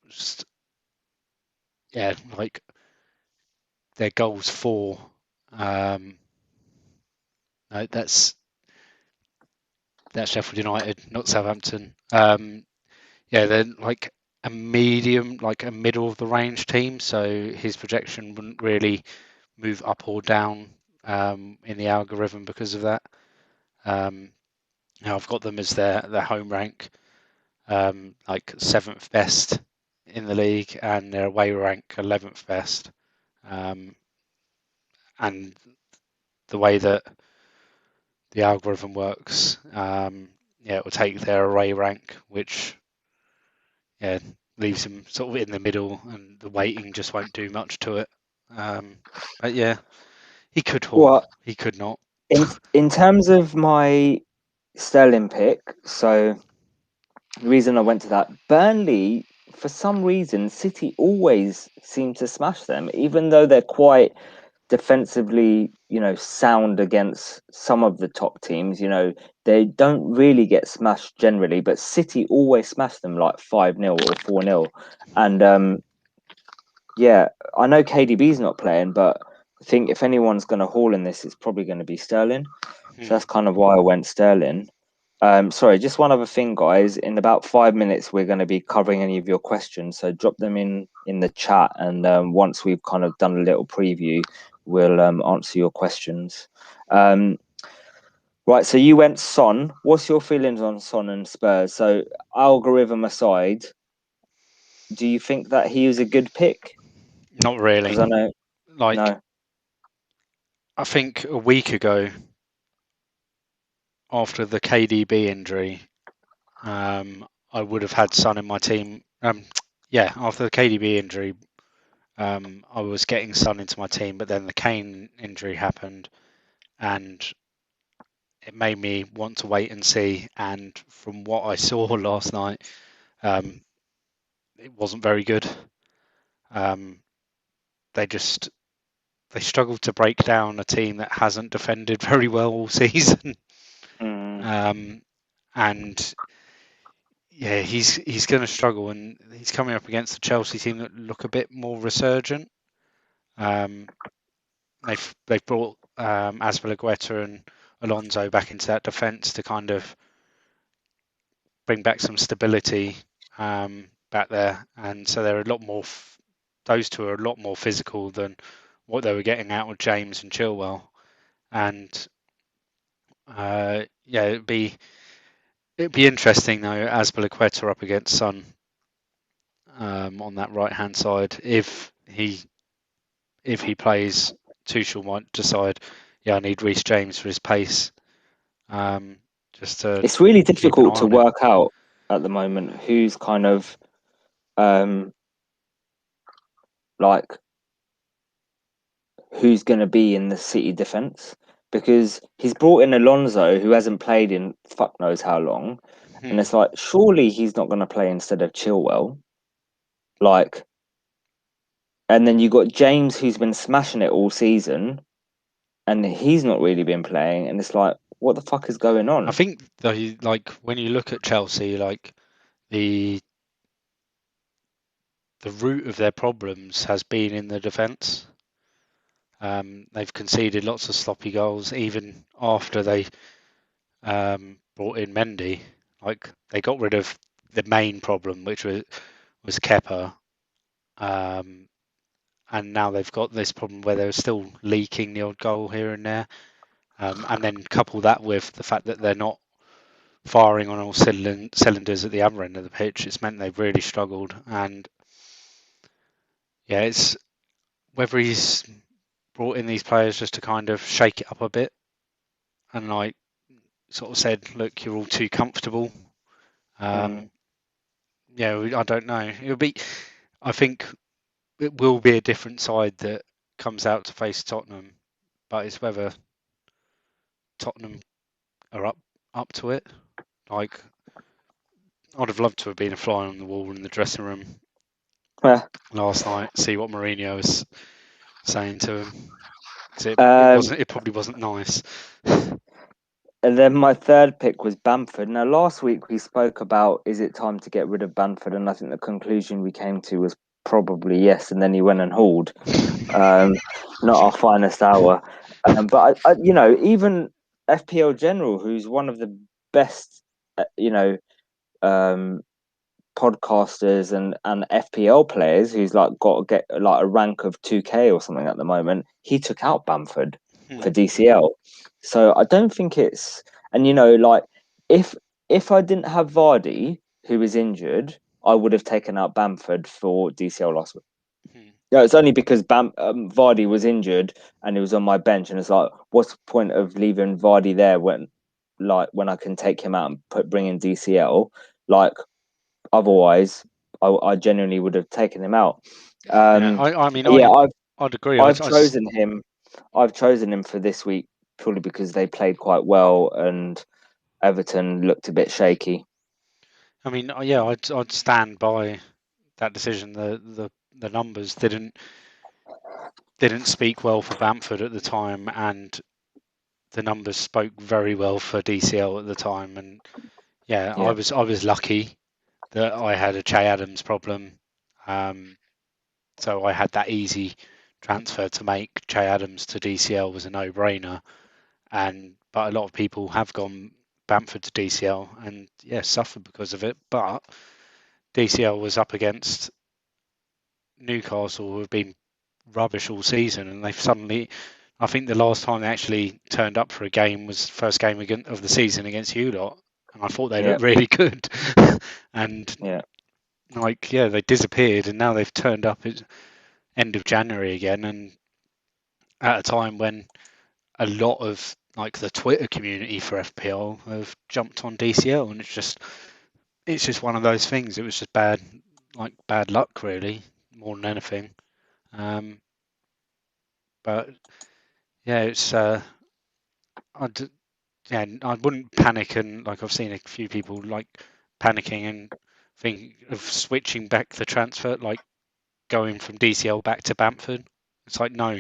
[SPEAKER 1] just, yeah, like their goals for. No, that's Sheffield United, not Southampton. Yeah, they're like a medium, like a middle of the range team. So his projection wouldn't really move up or down in the algorithm because of that. Um, Now I've got them as their home rank, like 7th best in the league, and their away rank 11th best. Um, and the way that the algorithm works, yeah, it will take their away rank, which yeah leaves them sort of in the middle, and the weighting just won't do much to it. But yeah, he could haul,
[SPEAKER 2] Well,
[SPEAKER 1] he could not.
[SPEAKER 2] in terms of my Sterling pick, so the reason I went to that, Burnley, for some reason, City always seem to smash them, even though they're quite defensively, sound against some of the top teams. They don't really get smashed generally, but City always smash them like 5-0 or 4-0. And yeah, I know KDB's not playing, but I think if anyone's going to haul in this, it's probably going to be Sterling. So that's kind of why I went Sterling. Sorry, just one other thing, guys. In about 5 minutes, we're going to be covering any of your questions. So drop them in the chat, and once we've kind of done a little preview, we'll answer your questions. Right. So you went Son. What's your feelings on Son and Spurs? So algorithm aside, do you think that he was a good pick?
[SPEAKER 1] Not really.
[SPEAKER 2] Because I know
[SPEAKER 1] Like
[SPEAKER 2] no.
[SPEAKER 1] I think a week ago, after the KDB injury, I would have had Son in my team. Yeah, after the KDB injury, I was getting Son into my team, but then the Kane injury happened, and it made me want to wait and see. And from what I saw last night, um, it wasn't very good. Um, they just they struggled to break down a team that hasn't defended very well all season.
[SPEAKER 2] Mm,
[SPEAKER 1] um, and yeah, he's going to struggle, and he's coming up against the Chelsea team that look a bit more resurgent. Um, they've brought Azpilicueta and Alonso back into that defence to kind of bring back some stability back there, and so they're a lot more. Those two are a lot more physical than what they were getting out of James and Chilwell, and yeah, it'd be interesting though, Azpilicueta up against Son on that right hand side. If he plays, Tuchel might decide, yeah, I need Reece James for his pace, just to
[SPEAKER 2] it's really
[SPEAKER 1] keep an eye
[SPEAKER 2] difficult to
[SPEAKER 1] on him.
[SPEAKER 2] work out at the moment who's kind of um like who's going to be in the City defense because he's brought in Alonso, who hasn't played in fuck knows how long, and
[SPEAKER 1] Hmm.
[SPEAKER 2] it's like surely he's not going to play instead of Chilwell, like. And then you got James, who's been smashing it all season, and he's not really been playing, and it's like, what the fuck is going
[SPEAKER 1] I
[SPEAKER 2] on?
[SPEAKER 1] think though, like when you look at Chelsea, like the the root of their problems has been in the defence. They've conceded lots of sloppy goals, even after they brought in Mendy. Like they got rid of the main problem, which was Kepa, um, and now they've got this problem where they're still leaking the odd goal here and there. And then couple that with the fact that they're not firing on all cylinders at the other end of the pitch, it's meant they've really struggled. And yeah, it's whether he's brought in these players just to kind of shake it up a bit and like sort of said, look, you're all too comfortable.
[SPEAKER 2] Mm.
[SPEAKER 1] Um, yeah, I don't know. It'll be, I think it will be a different side that comes out to face Tottenham, but it's whether Tottenham are up to it. Like I'd have loved to have been a fly on the wall in the dressing room last night, see what Mourinho was saying to him. 'Cause
[SPEAKER 2] Um,
[SPEAKER 1] it probably wasn't nice.
[SPEAKER 2] and then my third pick was Bamford. Now, last week we spoke about is it time to get rid of Bamford, and I think the conclusion we came to was probably yes. And then he went and hauled. Um, Not our finest hour. But even FPL General, who's one of the best, um, podcasters and FPL players, who's like got to get like a rank of 2K or something at the moment, he took out Bamford for
[SPEAKER 1] Hmm.
[SPEAKER 2] DCL. So I don't think it's, and like if if I didn't have Vardy, who was injured, I would have taken out Bamford for DCL last week.
[SPEAKER 1] Hmm.
[SPEAKER 2] Yeah, it's only because Vardy was injured and he was on my bench, and it's like, what's the point of leaving Vardy there when I can take him out and bring in DCL? Like, otherwise, I genuinely would have taken him out.
[SPEAKER 1] Yeah,
[SPEAKER 2] Um,
[SPEAKER 1] I mean,
[SPEAKER 2] yeah,
[SPEAKER 1] I'd agree.
[SPEAKER 2] I've chosen him. I've chosen him for this week purely because they played quite well and Everton looked a bit shaky.
[SPEAKER 1] I mean, yeah, I'd stand by that decision. The numbers didn't speak well for Bamford at the time, and the numbers spoke very well for DCL at the time. And yeah,
[SPEAKER 2] Yeah,
[SPEAKER 1] I was lucky that I had a Che Adams problem, um, so I had that easy transfer to make. Che Adams to DCL was a no-brainer, and but a lot of people have gone Bamford to DCL and yeah, suffered because of it. But DCL was up against Newcastle, who have been rubbish all season, and they've suddenly. I think the last time they actually turned up for a game was first game of the season against you lot, and I thought they
[SPEAKER 2] yeah,
[SPEAKER 1] looked really good. And
[SPEAKER 2] yeah.
[SPEAKER 1] like yeah, they disappeared, and now they've turned up at end of January again, and at a time when a lot of like the Twitter community for FPL have jumped on DCL, and it's just one of those things. It was just bad luck really, more than anything. Um, but yeah, it's I'd yeah, I wouldn't panic, and like I've seen a few people like panicking and think of switching back the transfer, like going from DCL back to Bamford. It's like no,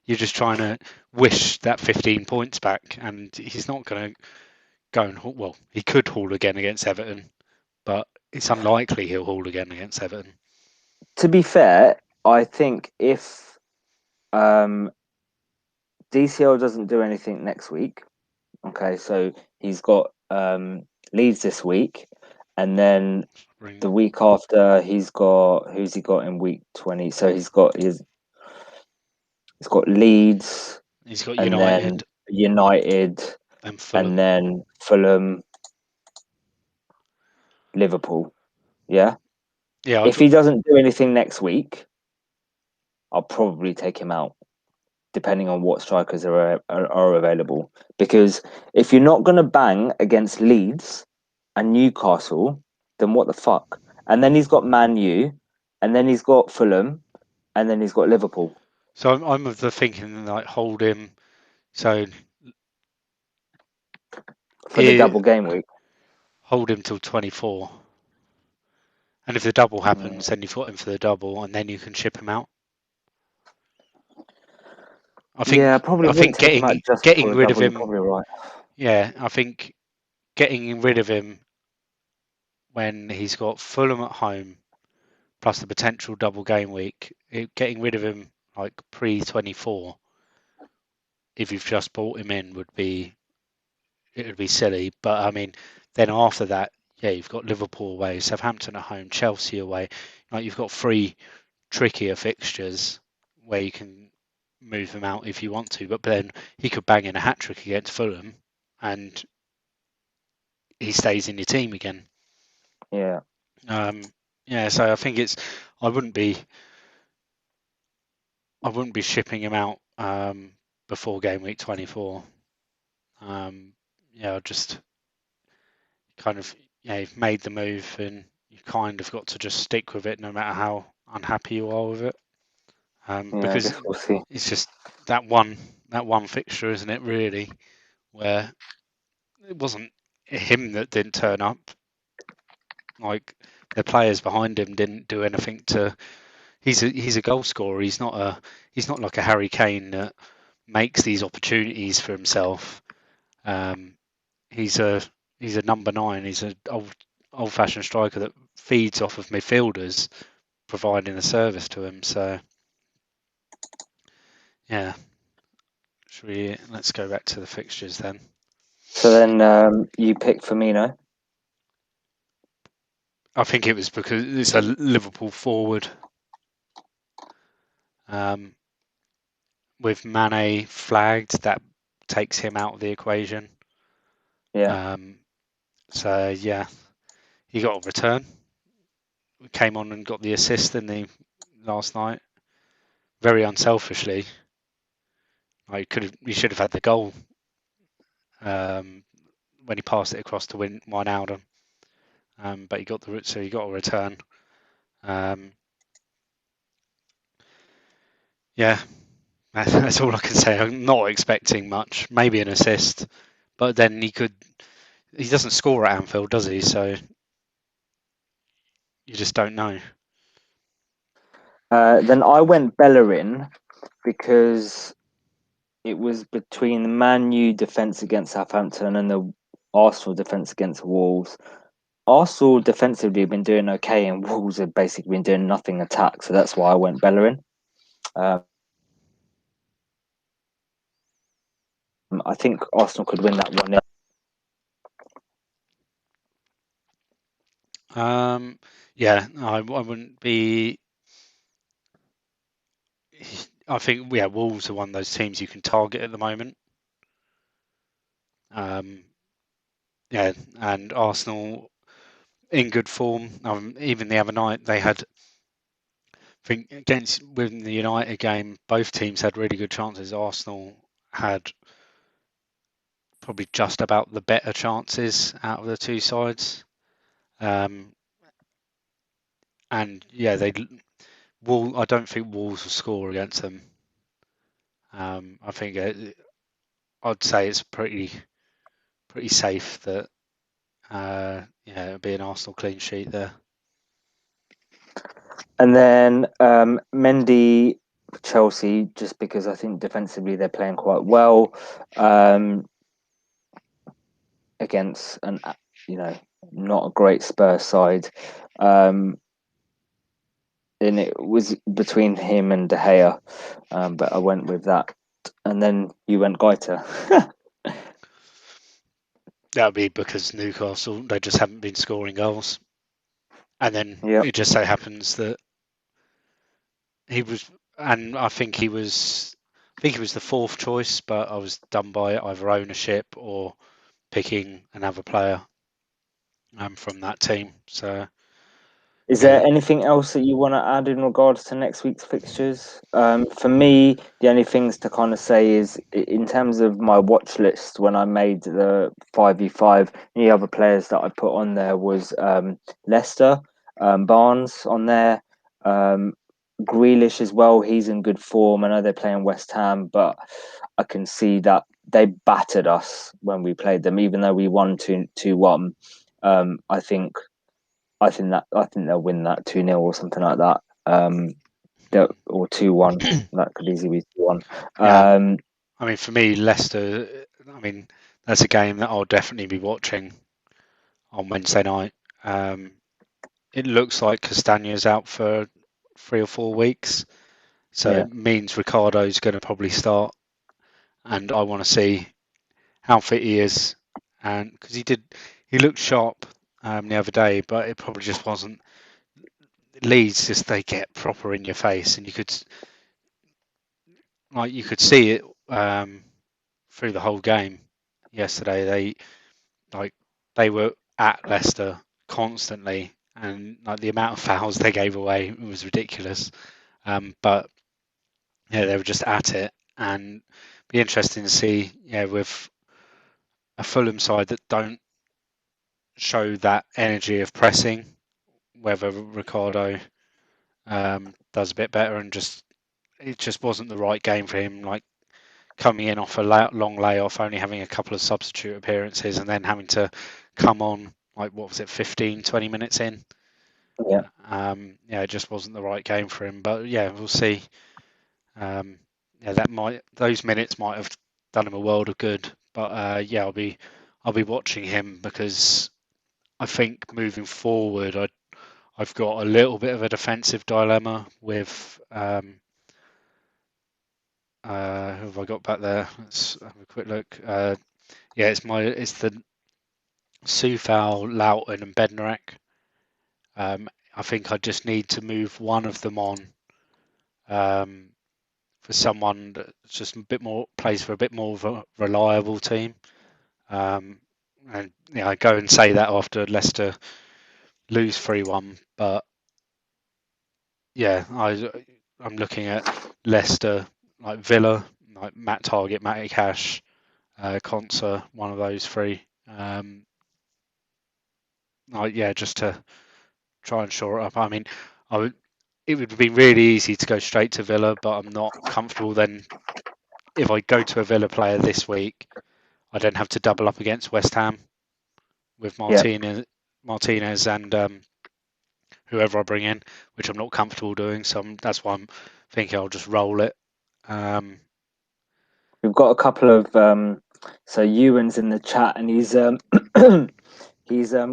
[SPEAKER 1] you're just trying to wish that 15 points back, and he's not going to go and haul. Well, he could haul again against Everton, but it's unlikely he'll haul again against Everton.
[SPEAKER 2] To be fair, I think if um, DCL doesn't do anything next week, okay, so he's got Leeds this week, and then
[SPEAKER 1] Bring,
[SPEAKER 2] the week after he's got who's he got in week 20? So he's got Leeds,
[SPEAKER 1] he's got
[SPEAKER 2] and then
[SPEAKER 1] United
[SPEAKER 2] United,
[SPEAKER 1] and
[SPEAKER 2] and
[SPEAKER 1] Fulham.
[SPEAKER 2] then Fulham, Liverpool. Yeah.
[SPEAKER 1] Yeah,
[SPEAKER 2] If he doesn't do anything next week, I'll probably take him out, depending on what strikers are available. Because if you're not going to bang against Leeds and Newcastle, then what the fuck? And then he's got Man U, and then he's got Fulham, and then he's got Liverpool.
[SPEAKER 1] so I'm of the thinking like hold him. So
[SPEAKER 2] for the double game week.
[SPEAKER 1] Hold him till 24. And if the double
[SPEAKER 2] Mm.
[SPEAKER 1] happens, then you've got him for the double, and then you can ship him out. I
[SPEAKER 2] Yeah, I
[SPEAKER 1] think
[SPEAKER 2] probably
[SPEAKER 1] I
[SPEAKER 2] wouldn't
[SPEAKER 1] think
[SPEAKER 2] take him out just
[SPEAKER 1] getting
[SPEAKER 2] before the
[SPEAKER 1] rid of
[SPEAKER 2] double. You're
[SPEAKER 1] him,
[SPEAKER 2] probably right.
[SPEAKER 1] yeah, I think getting rid of him when he's got Fulham at home plus the potential double game week, getting rid of him like pre-24, if you've just bought him in, would be silly. But I mean, then after that, yeah, you've got Liverpool away, Southampton at home, Chelsea away. Like you've got three trickier fixtures where you can move him out if you want to. But then he could bang in a hat trick against Fulham, and he stays in your team again.
[SPEAKER 2] Yeah.
[SPEAKER 1] Yeah, so I think I wouldn't be shipping him out before game week 24. Yeah, I just kind of, you've made the move and you kind of got to just stick with it no matter how unhappy you are with it.
[SPEAKER 2] Yeah, I
[SPEAKER 1] Because
[SPEAKER 2] guess we'll see.
[SPEAKER 1] it's just that one fixture, isn't it? Really, where it wasn't him that didn't turn up. Like the players behind him didn't do anything to. He's a goal scorer. He's not like a Harry Kane that makes these opportunities for himself. Um, he's a number 9. He's an old fashioned striker that feeds off of midfielders, providing a service to him. So yeah, let's go back to the fixtures then.
[SPEAKER 2] So then you pick Firmino.
[SPEAKER 1] I think it was because it's a Liverpool forward. With Mane flagged, that takes him out of the equation.
[SPEAKER 2] Yeah.
[SPEAKER 1] So yeah, he got a return. Came on and got the assist in the last night. Very unselfishly. He should have had the goal when he passed it across to Wijnaldum. But he got a return. Yeah, that's all I can say. I'm not expecting much. Maybe an assist, but then he doesn't score at Anfield, does he? So you just don't know.
[SPEAKER 2] Then I went Bellerin because it was between the Man U defence against Southampton and the Arsenal defence against Wolves. Arsenal defensively have been doing okay, and Wolves have basically been doing nothing attack. So that's why I went Bellerin. I think Arsenal could win that 1-0.
[SPEAKER 1] Yeah, I wouldn't be. I think Wolves are one of those teams you can target at the moment. Yeah, and Arsenal in good form. Even the other night they had. I think within the United game, both teams had really good chances. Arsenal had probably just about the better chances out of the two sides. And yeah, I don't think Wolves will score against them. I think I'd say it's pretty safe that it'll be an Arsenal clean sheet there.
[SPEAKER 2] And then Mendy for Chelsea, just because I think defensively they're playing quite well against not a great Spurs side. And it was between him and De Gea, but I went with that. And then you went Gaita.
[SPEAKER 1] That would be because Newcastle, they just haven't been scoring goals. And then
[SPEAKER 2] Yep.
[SPEAKER 1] it just so happens that he was, and I think he was the fourth choice, but I was done by either ownership or picking another player from that team. So
[SPEAKER 2] Is there
[SPEAKER 1] yeah,
[SPEAKER 2] anything else that you want to add in regards to next week's fixtures? For me, the only things to kind of say is in terms of my watch list when I made the 5v5, the other players that I put on there was Leicester, Barnes on there, Grealish as well. He's in good form. I know they're playing West Ham, but I can see that they battered us when we played them, even though we won 2-1. I think they'll win that 2-0 or something like that. Or 2-1. That could easily be 2-1.
[SPEAKER 1] Yeah, I mean, for me, Leicester. I mean, that's a game that I'll definitely be watching on Wednesday night. It looks like Castagna's out for 3 or 4 weeks, so
[SPEAKER 2] Yeah,
[SPEAKER 1] it means Ricardo's going to probably start, and I want to see how fit he is, and because he looked sharp the other day, but it probably just wasn't. Leeds just they get proper in your face, and you could see it through the whole game yesterday. Like they were at Leicester constantly, and like the amount of fouls they gave away was ridiculous. But yeah, they were just at it, and be interesting to see. Yeah, with a Fulham side that don't show that energy of pressing, whether Ricardo does a bit better and just it just wasn't the right game for him. Like coming in off a long layoff, only having a couple of substitute appearances, and then having to come on like what was it, 15, 20 minutes in.
[SPEAKER 2] yeah.
[SPEAKER 1] Yeah, it just wasn't the right game for him. But yeah, we'll see. Yeah, those minutes might have done him a world of good. But yeah, I'll be watching him because I think moving forward, I've got a little bit of a defensive dilemma with who have I got back there? Let's have a quick look. Yeah, it's the Sufal, Loughton, and Bednarek. I think I just need to move one of them on um, for someone that's just a bit more plays for a bit more of a reliable team. Um, and yeah, I go and say that after Leicester lose 3-1, but yeah, I'm looking at Leicester like Villa, like Matt Target, Matty Cash, Conser, one of those three. Like yeah, just to try and shore it up. I mean, it would be really easy to go straight to Villa, but I'm not comfortable then. If I go to a Villa player this week, I don't have to double up against West Ham with
[SPEAKER 2] Yeah,
[SPEAKER 1] Martinez and whoever I bring in, which I'm not comfortable doing. So that's why I'm thinking I'll just roll it. Um,
[SPEAKER 2] we've got a couple of so Ewan's in the chat, and he's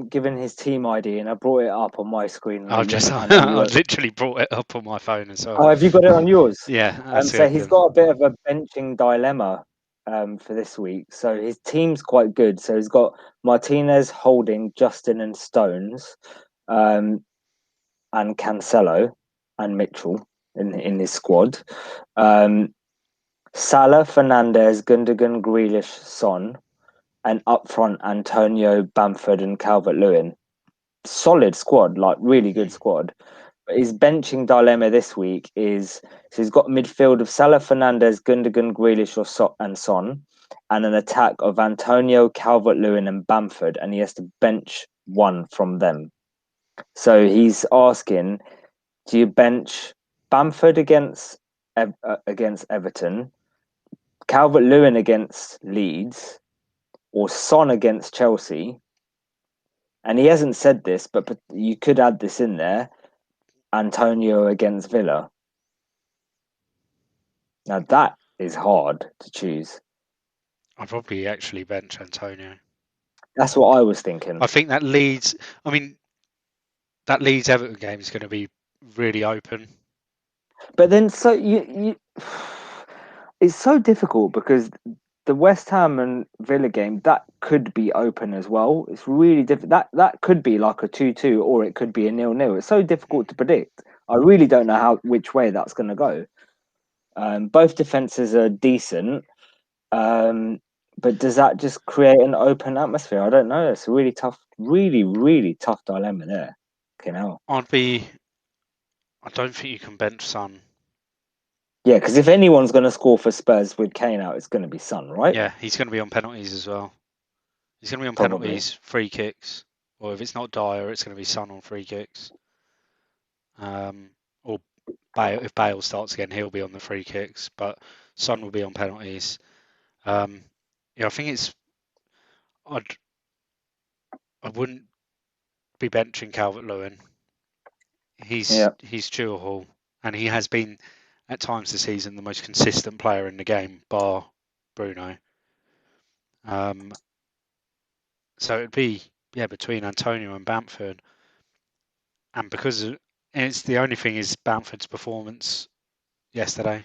[SPEAKER 2] given his team ID, and I brought it up on my screen, and
[SPEAKER 1] I
[SPEAKER 2] I know you won't.
[SPEAKER 1] literally brought it up on my phone as well.
[SPEAKER 2] Oh, have you got it on yours?
[SPEAKER 1] Yeah, that's
[SPEAKER 2] So
[SPEAKER 1] good
[SPEAKER 2] he's
[SPEAKER 1] then.
[SPEAKER 2] got a bit of a benching dilemma for this week. So his team's quite good. So he's got Martinez, Holding, Justin, and Stones, um, and Cancelo and Mitchell in his squad. Um, Salah, Fernandez, Gundogan, Grealish, Son, and up front Antonio, Bamford, and Calvert Lewin. Solid squad, like really good squad. But his benching dilemma this week is so he's got a midfield of Salah, Fernandez, Gundogan, Grealish, and Son, and an attack of Antonio, Calvert Lewin, and Bamford, and he has to bench one from them. So he's asking, do you bench Bamford against Everton, Calvert Lewin against Leeds, or Son against Chelsea? And he hasn't said this, but you could add this in there: Antonio against Villa. Now that is hard to choose.
[SPEAKER 1] I'd probably actually bench Antonio.
[SPEAKER 2] That's what I was thinking.
[SPEAKER 1] I think that Leeds. I mean, that Leeds Everton game is going to be really open.
[SPEAKER 2] But then, so you it's so difficult because the West Ham and Villa game that could be open as well. It's really difficult. That could be like a 2-2, or it could be a 0-0. It's so difficult to predict. I really don't know which way that's going to go. Both defenses are decent, but does that just create an open atmosphere? I don't know. It's a really tough, really tough dilemma there. Okay, now.
[SPEAKER 1] I'd be. I don't think you can bench Son.
[SPEAKER 2] Yeah, because if anyone's going to score for Spurs with Kane out, it's going to be Son, right?
[SPEAKER 1] Yeah, he's going to be on penalties as well. He's going to be on
[SPEAKER 2] Probably.
[SPEAKER 1] penalties, free kicks, or if it's not Dyer, it's going to be Son on free kicks. Or Bale, if Bale starts again, he'll be on the free kicks, but Son will be on penalties. Yeah, I think I wouldn't be benching Calvert-Lewin.
[SPEAKER 2] Yeah,
[SPEAKER 1] He's durable, and he has been at times this season the most consistent player in the game, bar Bruno. So it'd be between Antonio and Bamford, and it's the only thing is Bamford's performance yesterday.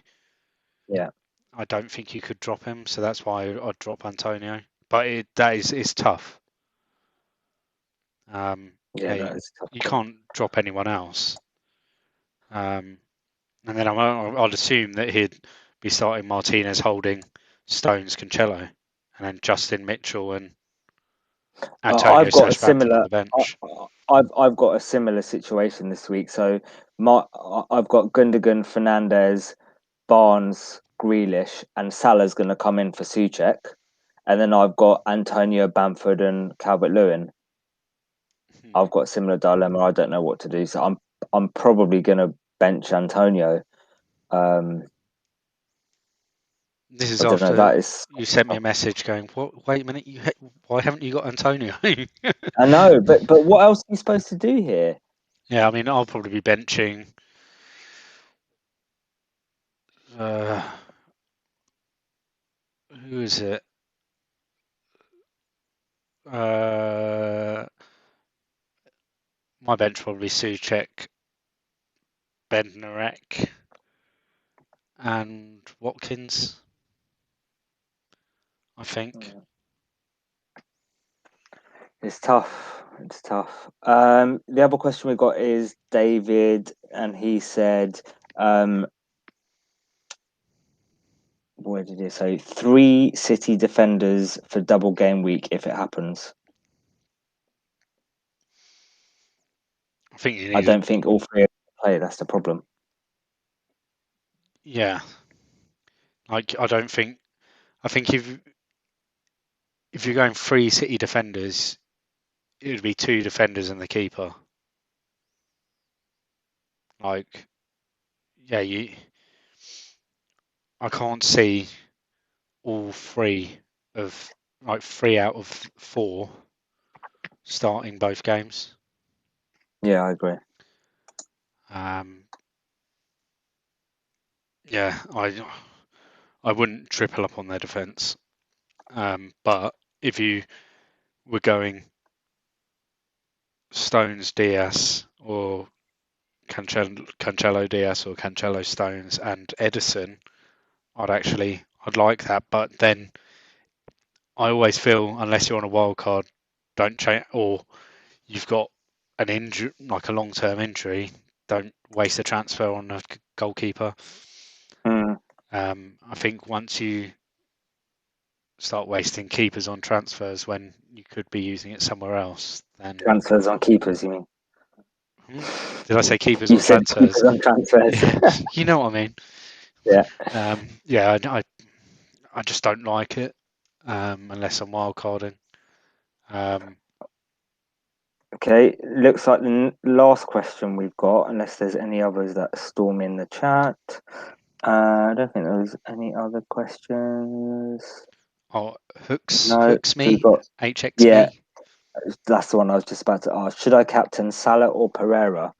[SPEAKER 2] yeah,
[SPEAKER 1] I don't think you could drop him, so that's why I'd drop Antonio. But it's tough.
[SPEAKER 2] yeah. That is a tough
[SPEAKER 1] You
[SPEAKER 2] call.
[SPEAKER 1] can't drop anyone else. And then I'd assume that he'd be starting Martinez, Holding, Stones, Cancelo, and then Justin Mitchell and Antonio
[SPEAKER 2] I've got a
[SPEAKER 1] slash Bamford on
[SPEAKER 2] similar.
[SPEAKER 1] the bench.
[SPEAKER 2] I've got a similar situation this week. So I've got Gundogan, Fernandez, Barnes, Grealish, and Salah's going to come in for Souček, and then I've got Antonio, Bamford, and Calvert Lewin. I've got a similar dilemma. I don't know what to do, so I'm probably going to bench Antonio.
[SPEAKER 1] This is
[SPEAKER 2] I don't know.
[SPEAKER 1] after
[SPEAKER 2] That is.
[SPEAKER 1] you sent me a message going, "What? Wait a minute, why haven't you got Antonio?"
[SPEAKER 2] I know, but what else are you supposed to do here?
[SPEAKER 1] Yeah, I mean, I'll probably be benching. Who is it? Uh, my bench will probably Souček, Bednarek, and Watkins. I think.
[SPEAKER 2] It's tough. It's tough. The other question we got is David, and he said, "Where did he say 3 City defenders for double game week if it happens?"
[SPEAKER 1] I think you
[SPEAKER 2] I
[SPEAKER 1] need.
[SPEAKER 2] don't think all three play. That's the problem.
[SPEAKER 1] Yeah, like I don't think. I think if you're going 3 City defenders, it would be 2 defenders and the keeper. Like, yeah, I can't see all three of 3 out of 4 starting both games.
[SPEAKER 2] Yeah, I agree.
[SPEAKER 1] Um, yeah, I wouldn't triple up on their defence. But if you were going Stones Diaz or Cancelo Diaz or Cancelo Stones and Edison, I'd like that. But then I always feel unless you're on a wild card, don't change or you've got an injury like a long term injury, don't waste a transfer on a goalkeeper.
[SPEAKER 2] Mm.
[SPEAKER 1] I think once you start wasting keepers on transfers when you could be using it somewhere else, then
[SPEAKER 2] Transfers on keepers, you mean?
[SPEAKER 1] hmm, did I say keepers
[SPEAKER 2] You
[SPEAKER 1] on
[SPEAKER 2] said keepers
[SPEAKER 1] transfers?
[SPEAKER 2] on transfers.
[SPEAKER 1] Yeah, you know what I mean.
[SPEAKER 2] Yeah.
[SPEAKER 1] Yeah, I just don't like it unless I'm wildcarding. Um,
[SPEAKER 2] Okay. Looks like the last question we've got, unless there's any others that storm in the chat. I don't think there's any other questions.
[SPEAKER 1] oh,
[SPEAKER 2] No.
[SPEAKER 1] hooks
[SPEAKER 2] So we've
[SPEAKER 1] me,
[SPEAKER 2] got,
[SPEAKER 1] HX
[SPEAKER 2] yeah,
[SPEAKER 1] me.
[SPEAKER 2] that's the one I was just about to ask. Should I captain Salah or Pereira?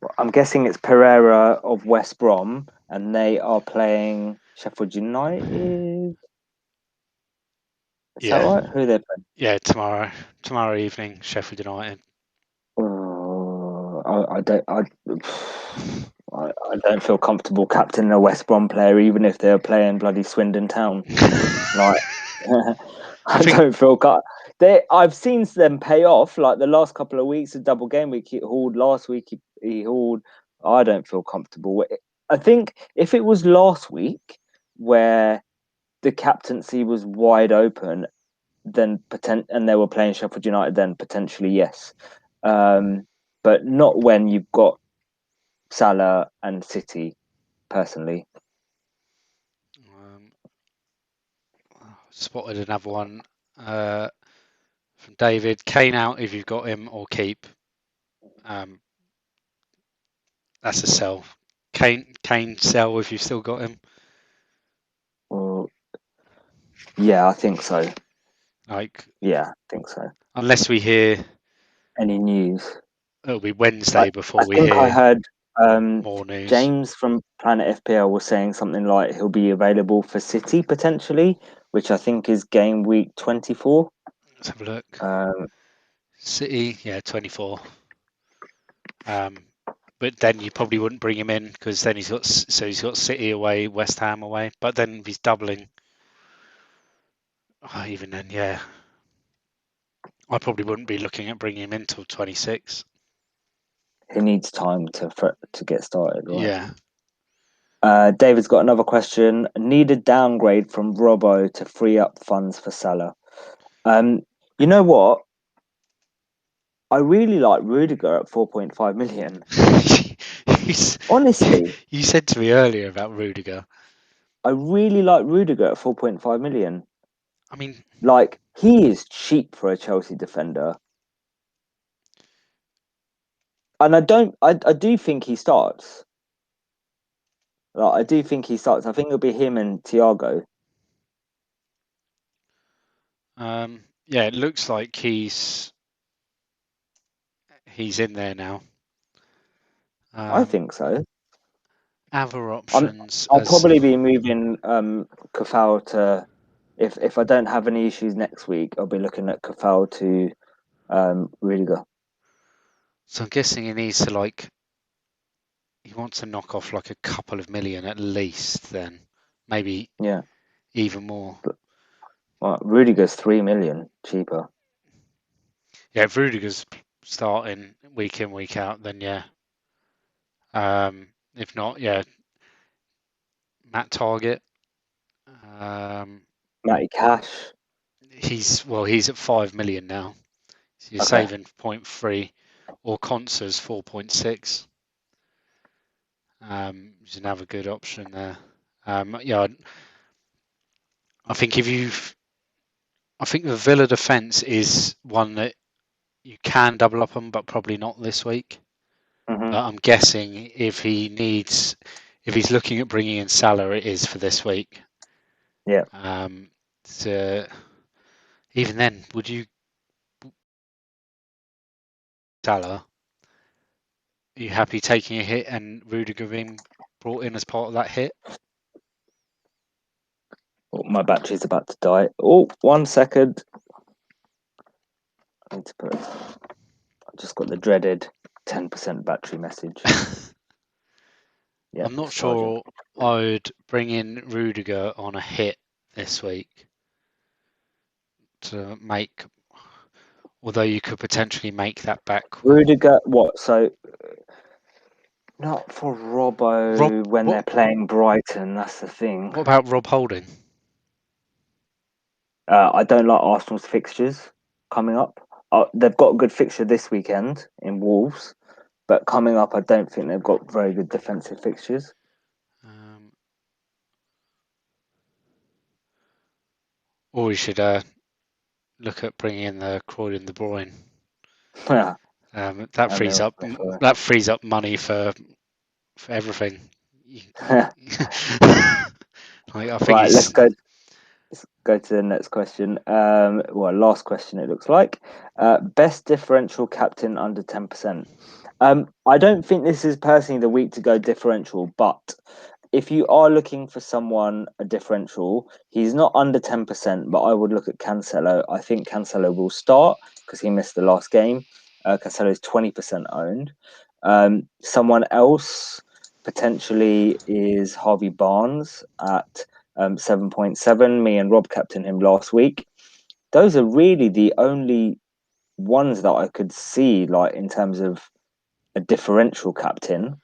[SPEAKER 2] Well, I'm guessing it's Pereira of West Brom, and they are playing Sheffield United. Is that
[SPEAKER 1] Yeah,
[SPEAKER 2] right? Who are they playing?
[SPEAKER 1] yeah. Tomorrow evening, Sheffield United.
[SPEAKER 2] Oh, I don't feel comfortable captaining a West Brom player, even if they're playing bloody Swindon Town. Like,
[SPEAKER 1] I
[SPEAKER 2] I
[SPEAKER 1] think
[SPEAKER 2] don't feel I've seen them pay off. Like the last couple of weeks of double game week, he hauled. Last week he hauled. I don't feel comfortable with it. I think if it was last week where the captaincy was wide open, then and they were playing Sheffield United, then potentially yes, but not when you've got Salah and City. Personally,
[SPEAKER 1] um, spotted another one from David. Kane out if you've got him, or keep. Um, that's a sell. Kane sell if you've still got him.
[SPEAKER 2] well, Yeah, I think so.
[SPEAKER 1] Like,
[SPEAKER 2] Yeah, I think so.
[SPEAKER 1] unless we hear,
[SPEAKER 2] Any news?
[SPEAKER 1] it'll be
[SPEAKER 2] I,
[SPEAKER 1] Wednesday
[SPEAKER 2] I
[SPEAKER 1] before we
[SPEAKER 2] think I
[SPEAKER 1] hear
[SPEAKER 2] heard
[SPEAKER 1] more news.
[SPEAKER 2] James from Planet FPL was saying something like he'll be available for City potentially, which I think is game week 24.
[SPEAKER 1] Let's have a look.
[SPEAKER 2] Um,
[SPEAKER 1] City, yeah, 24. But then you probably wouldn't bring him in because then he's got City away, West Ham away. But then if he's doubling, even then, yeah, I probably wouldn't be looking at bringing him in till 26.
[SPEAKER 2] he needs time to get started, right?
[SPEAKER 1] Yeah.
[SPEAKER 2] David's got another question. Needed downgrade from Robbo to free up funds for Salah. You know what? I really like Rudiger at 4.5 million. Honestly,
[SPEAKER 1] You said to me earlier about Rudiger.
[SPEAKER 2] I really like Rudiger at 4.5 million.
[SPEAKER 1] I mean,
[SPEAKER 2] Like, he is cheap for a Chelsea defender. And I do think he starts. Like, I do think he starts. I think it'll be him and Thiago.
[SPEAKER 1] yeah, it looks like he's in there now.
[SPEAKER 2] I think so.
[SPEAKER 1] Other
[SPEAKER 2] I'm,
[SPEAKER 1] options
[SPEAKER 2] I'll
[SPEAKER 1] as
[SPEAKER 2] probably be moving Kafal to if I don't have any issues next week, I'll be looking at Kafal to Rudiger.
[SPEAKER 1] so I'm guessing he needs to he wants to knock off like a couple of million at least. Then maybe
[SPEAKER 2] Yeah.
[SPEAKER 1] even more.
[SPEAKER 2] Well, Rudiger's 3 million cheaper.
[SPEAKER 1] Yeah, if Rudiger's starting week in week out, then yeah. If not, yeah, Matt Target. Um,
[SPEAKER 2] Matty Cash.
[SPEAKER 1] he's at 5 million now. So you're
[SPEAKER 2] Okay.
[SPEAKER 1] saving 0.3, or Consa's 4.6. Which is another good option there. Yeah, I think I think the Villa defence is one that you can double up on, but probably not this week.
[SPEAKER 2] Hmm.
[SPEAKER 1] But I'm guessing if he's looking at bringing in Salah, it is for this week.
[SPEAKER 2] Yeah.
[SPEAKER 1] So even then, would you Salah? Are you happy taking a hit and Rudiger being brought in as part of that hit?
[SPEAKER 2] Oh, my battery's about to die. Oh, 1 second. I need to put. I just got the dreaded 10% battery message. Yeah,
[SPEAKER 1] I'm not
[SPEAKER 2] it's charging.
[SPEAKER 1] sure I would bring in Rudiger on a hit this week to make, although you could potentially make that back.
[SPEAKER 2] Rudiger, what? So not for
[SPEAKER 1] Rob,
[SPEAKER 2] Robbo when
[SPEAKER 1] what
[SPEAKER 2] they're playing Brighton. That's the thing.
[SPEAKER 1] what about Rob Holding?
[SPEAKER 2] I don't like Arsenal's fixtures coming up. They've got a good fixture this weekend in Wolves, but coming up, I don't think they've got very good defensive fixtures.
[SPEAKER 1] Um, or we should look at bringing in the Croydon De Bruyne.
[SPEAKER 2] Yeah,
[SPEAKER 1] That
[SPEAKER 2] and
[SPEAKER 1] frees
[SPEAKER 2] they'll
[SPEAKER 1] up
[SPEAKER 2] prefer.
[SPEAKER 1] money for everything. I think
[SPEAKER 2] Right, let's
[SPEAKER 1] he's
[SPEAKER 2] go. Let's go to the next question. Well, last question. It looks like best differential captain under 10%. I don't think this is personally the week to go differential, but if you are looking for someone a differential, he's not under 10%, but I would look at Cancelo. I think Cancelo will start because he missed the last game. Cancelo is 20% owned. Someone else potentially is Harvey Barnes at 7.7. Me and Rob captained him last week. Those are really the only ones that I could see, like in terms of a differential captain.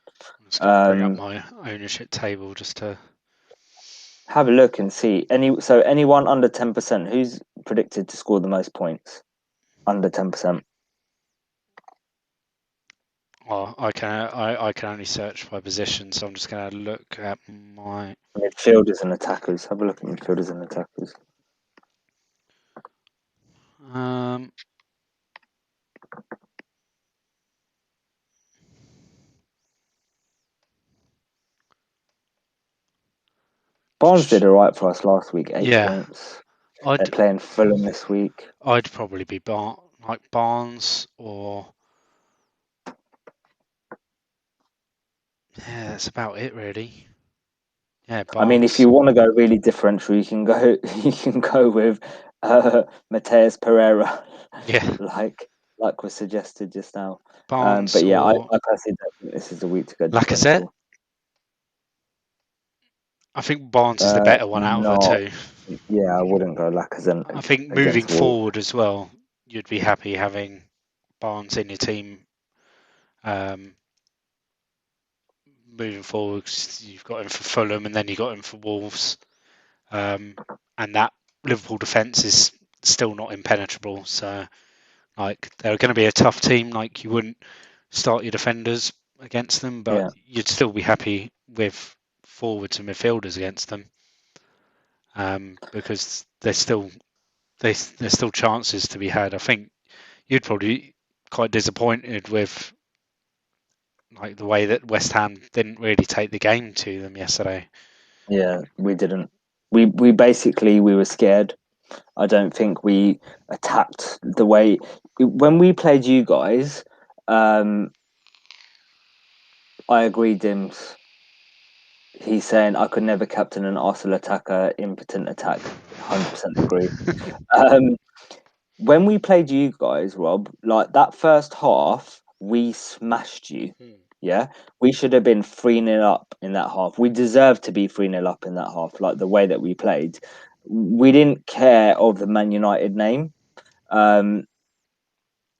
[SPEAKER 1] just going to bring up my ownership table just to.
[SPEAKER 2] Have a look and see anyone under 10%. Who's predicted to score the most points under 10%?
[SPEAKER 1] Well, I can only search by position, so I'm just going to look at my.
[SPEAKER 2] Midfielders and attackers. Have a look at midfielders and attackers.
[SPEAKER 1] Um,
[SPEAKER 2] Barnes did all right for us last week, 8
[SPEAKER 1] yeah,
[SPEAKER 2] points. They're
[SPEAKER 1] I'd
[SPEAKER 2] playing Fulham this week.
[SPEAKER 1] I'd probably be like Barnes or yeah, that's about it really. Yeah,
[SPEAKER 2] I mean, if
[SPEAKER 1] Barnes.
[SPEAKER 2] you want to go really differential, you can go you can go with Mateus Pereira,
[SPEAKER 1] Yeah,
[SPEAKER 2] like was suggested just now.
[SPEAKER 1] Barnes
[SPEAKER 2] But yeah, I
[SPEAKER 1] or
[SPEAKER 2] personally don't think this is the week to go
[SPEAKER 1] Lacazette.
[SPEAKER 2] differential.
[SPEAKER 1] I think Barnes is the better one out of the
[SPEAKER 2] Not,
[SPEAKER 1] two.
[SPEAKER 2] yeah, I wouldn't go Lacazette
[SPEAKER 1] I think moving
[SPEAKER 2] against Wolves.
[SPEAKER 1] forward as well, you'd be happy having Barnes in your team. Um, moving forward, 'cause you've got him for Fulham and then you got him for Wolves, and that Liverpool defence is still not impenetrable. So, like, they're going to be a tough team. Like, you wouldn't start your defenders against them, but
[SPEAKER 2] Yeah,
[SPEAKER 1] you'd still be happy with forwards and midfielders against them, because there's still chances to be had. I think you'd probably be quite disappointed with like the way that West Ham didn't really take the game to them yesterday.
[SPEAKER 2] yeah, we didn't. We basically we were scared. I don't think we attacked the way when we played you guys. I agree, Dims. He's saying I could never captain an Arsenal attacker, impotent attack. 100% agree. Um, when we played you guys, Rob, like that first half, we smashed you.
[SPEAKER 1] Hmm.
[SPEAKER 2] Yeah, we should have been 3-0 up in that half. We deserved to be 3-0 up in that half, like the way that we played. We didn't care of the Man United name. Um,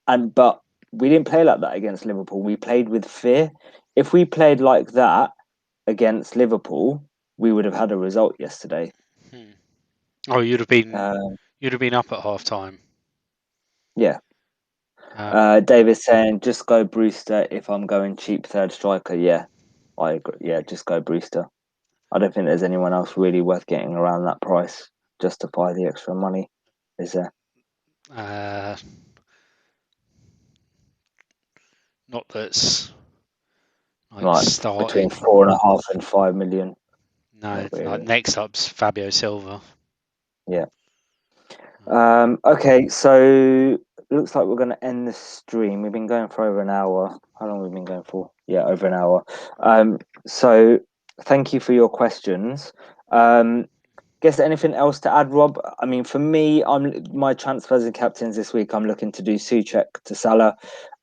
[SPEAKER 2] but we didn't play like that against Liverpool. We played with fear. If we played like that against Liverpool, we would have had a result yesterday.
[SPEAKER 1] Hmm. Oh,
[SPEAKER 2] Um,
[SPEAKER 1] you'd have been up at half time.
[SPEAKER 2] yeah.
[SPEAKER 1] Um,
[SPEAKER 2] David's saying just go Brewster if I'm going cheap third striker. Yeah, I agree. Yeah, just go Brewster. I don't think there's anyone else really worth getting around that price. Justify the extra money, is there?
[SPEAKER 1] uh, not that's like
[SPEAKER 2] Like between
[SPEAKER 1] starting.
[SPEAKER 2] 4.5 and 5 million.
[SPEAKER 1] No,
[SPEAKER 2] Not
[SPEAKER 1] like
[SPEAKER 2] really.
[SPEAKER 1] next up's Fabio Silva.
[SPEAKER 2] Yeah.
[SPEAKER 1] Um,
[SPEAKER 2] Okay, so looks like we're going to end the stream. We've been going for over an hour. How long have we been going for? Yeah, over an hour. So thank you for your questions. Guess anything else to add, Rob? I mean, for me, I'm my transfers and captains this week. I'm looking to do Suchek to Salah,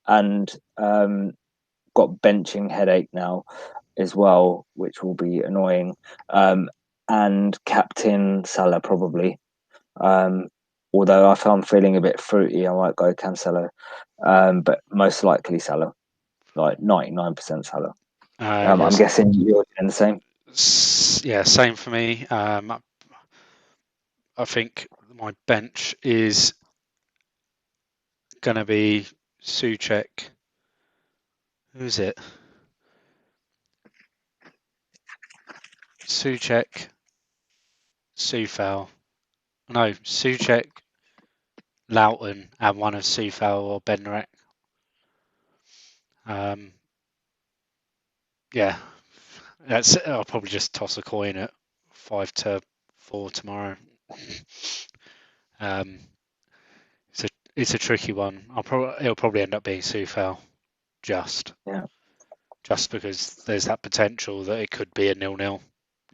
[SPEAKER 2] and got benching headache now as well, which will be annoying. And captain Salah probably. Um, Although if I'm feeling a bit fruity, I might go Cancelo. But most likely Salah, like 99% Salah. I'm
[SPEAKER 1] yes,
[SPEAKER 2] guessing you're doing the same.
[SPEAKER 1] yeah, same for me. I think my bench is going to be Suchek. Who's it? Suchek, Sufal. No, Suchek, Loughton, and one of Sufal or Benrek. Um, yeah, that's. I'll probably just toss a coin at 5-4 tomorrow. Um, it's a tricky one. It'll probably end up being Sufal, just
[SPEAKER 2] Yeah.
[SPEAKER 1] just because there's that potential that it could be a 0-0,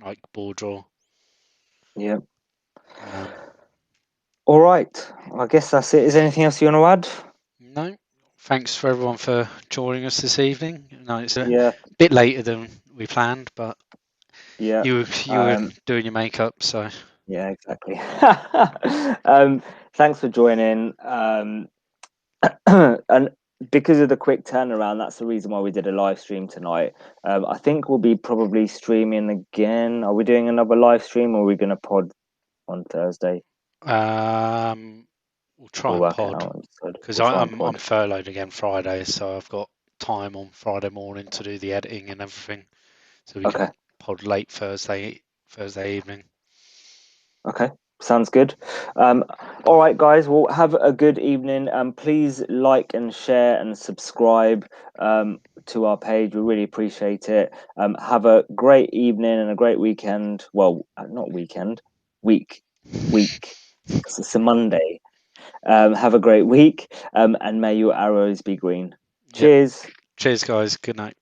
[SPEAKER 1] like ball draw.
[SPEAKER 2] Yeah.
[SPEAKER 1] Um,
[SPEAKER 2] All right. I guess that's it. Is there anything else you want to add?
[SPEAKER 1] no, thanks for everyone for joining us this evening. No, it's a
[SPEAKER 2] Yeah.
[SPEAKER 1] bit later than we planned, but
[SPEAKER 2] Yeah.
[SPEAKER 1] you were
[SPEAKER 2] Um,
[SPEAKER 1] doing your makeup, so
[SPEAKER 2] yeah, exactly. Thanks for joining. And because of the quick turnaround, that's the reason why we did a live stream tonight. I think we'll be probably streaming again. Are we doing another live stream or are we going to pod on Thursday?
[SPEAKER 1] we'll try
[SPEAKER 2] We'll
[SPEAKER 1] and
[SPEAKER 2] work it
[SPEAKER 1] pod
[SPEAKER 2] out.
[SPEAKER 1] because
[SPEAKER 2] We'll try and
[SPEAKER 1] I'm
[SPEAKER 2] pod.
[SPEAKER 1] furloughed again Friday, so I've got time on Friday morning to do the editing and everything, so we
[SPEAKER 2] Okay.
[SPEAKER 1] can pod late Thursday evening.
[SPEAKER 2] Okay. Sounds good. All right, guys. Well, have a good evening. Please like and share and subscribe to our page. We really appreciate it. Have a great evening and a great weekend. Well, not weekend, week. because it's a Monday. Have a great week, and may your arrows be green.
[SPEAKER 1] Yep.
[SPEAKER 2] Cheers.
[SPEAKER 1] Cheers, guys. Good night.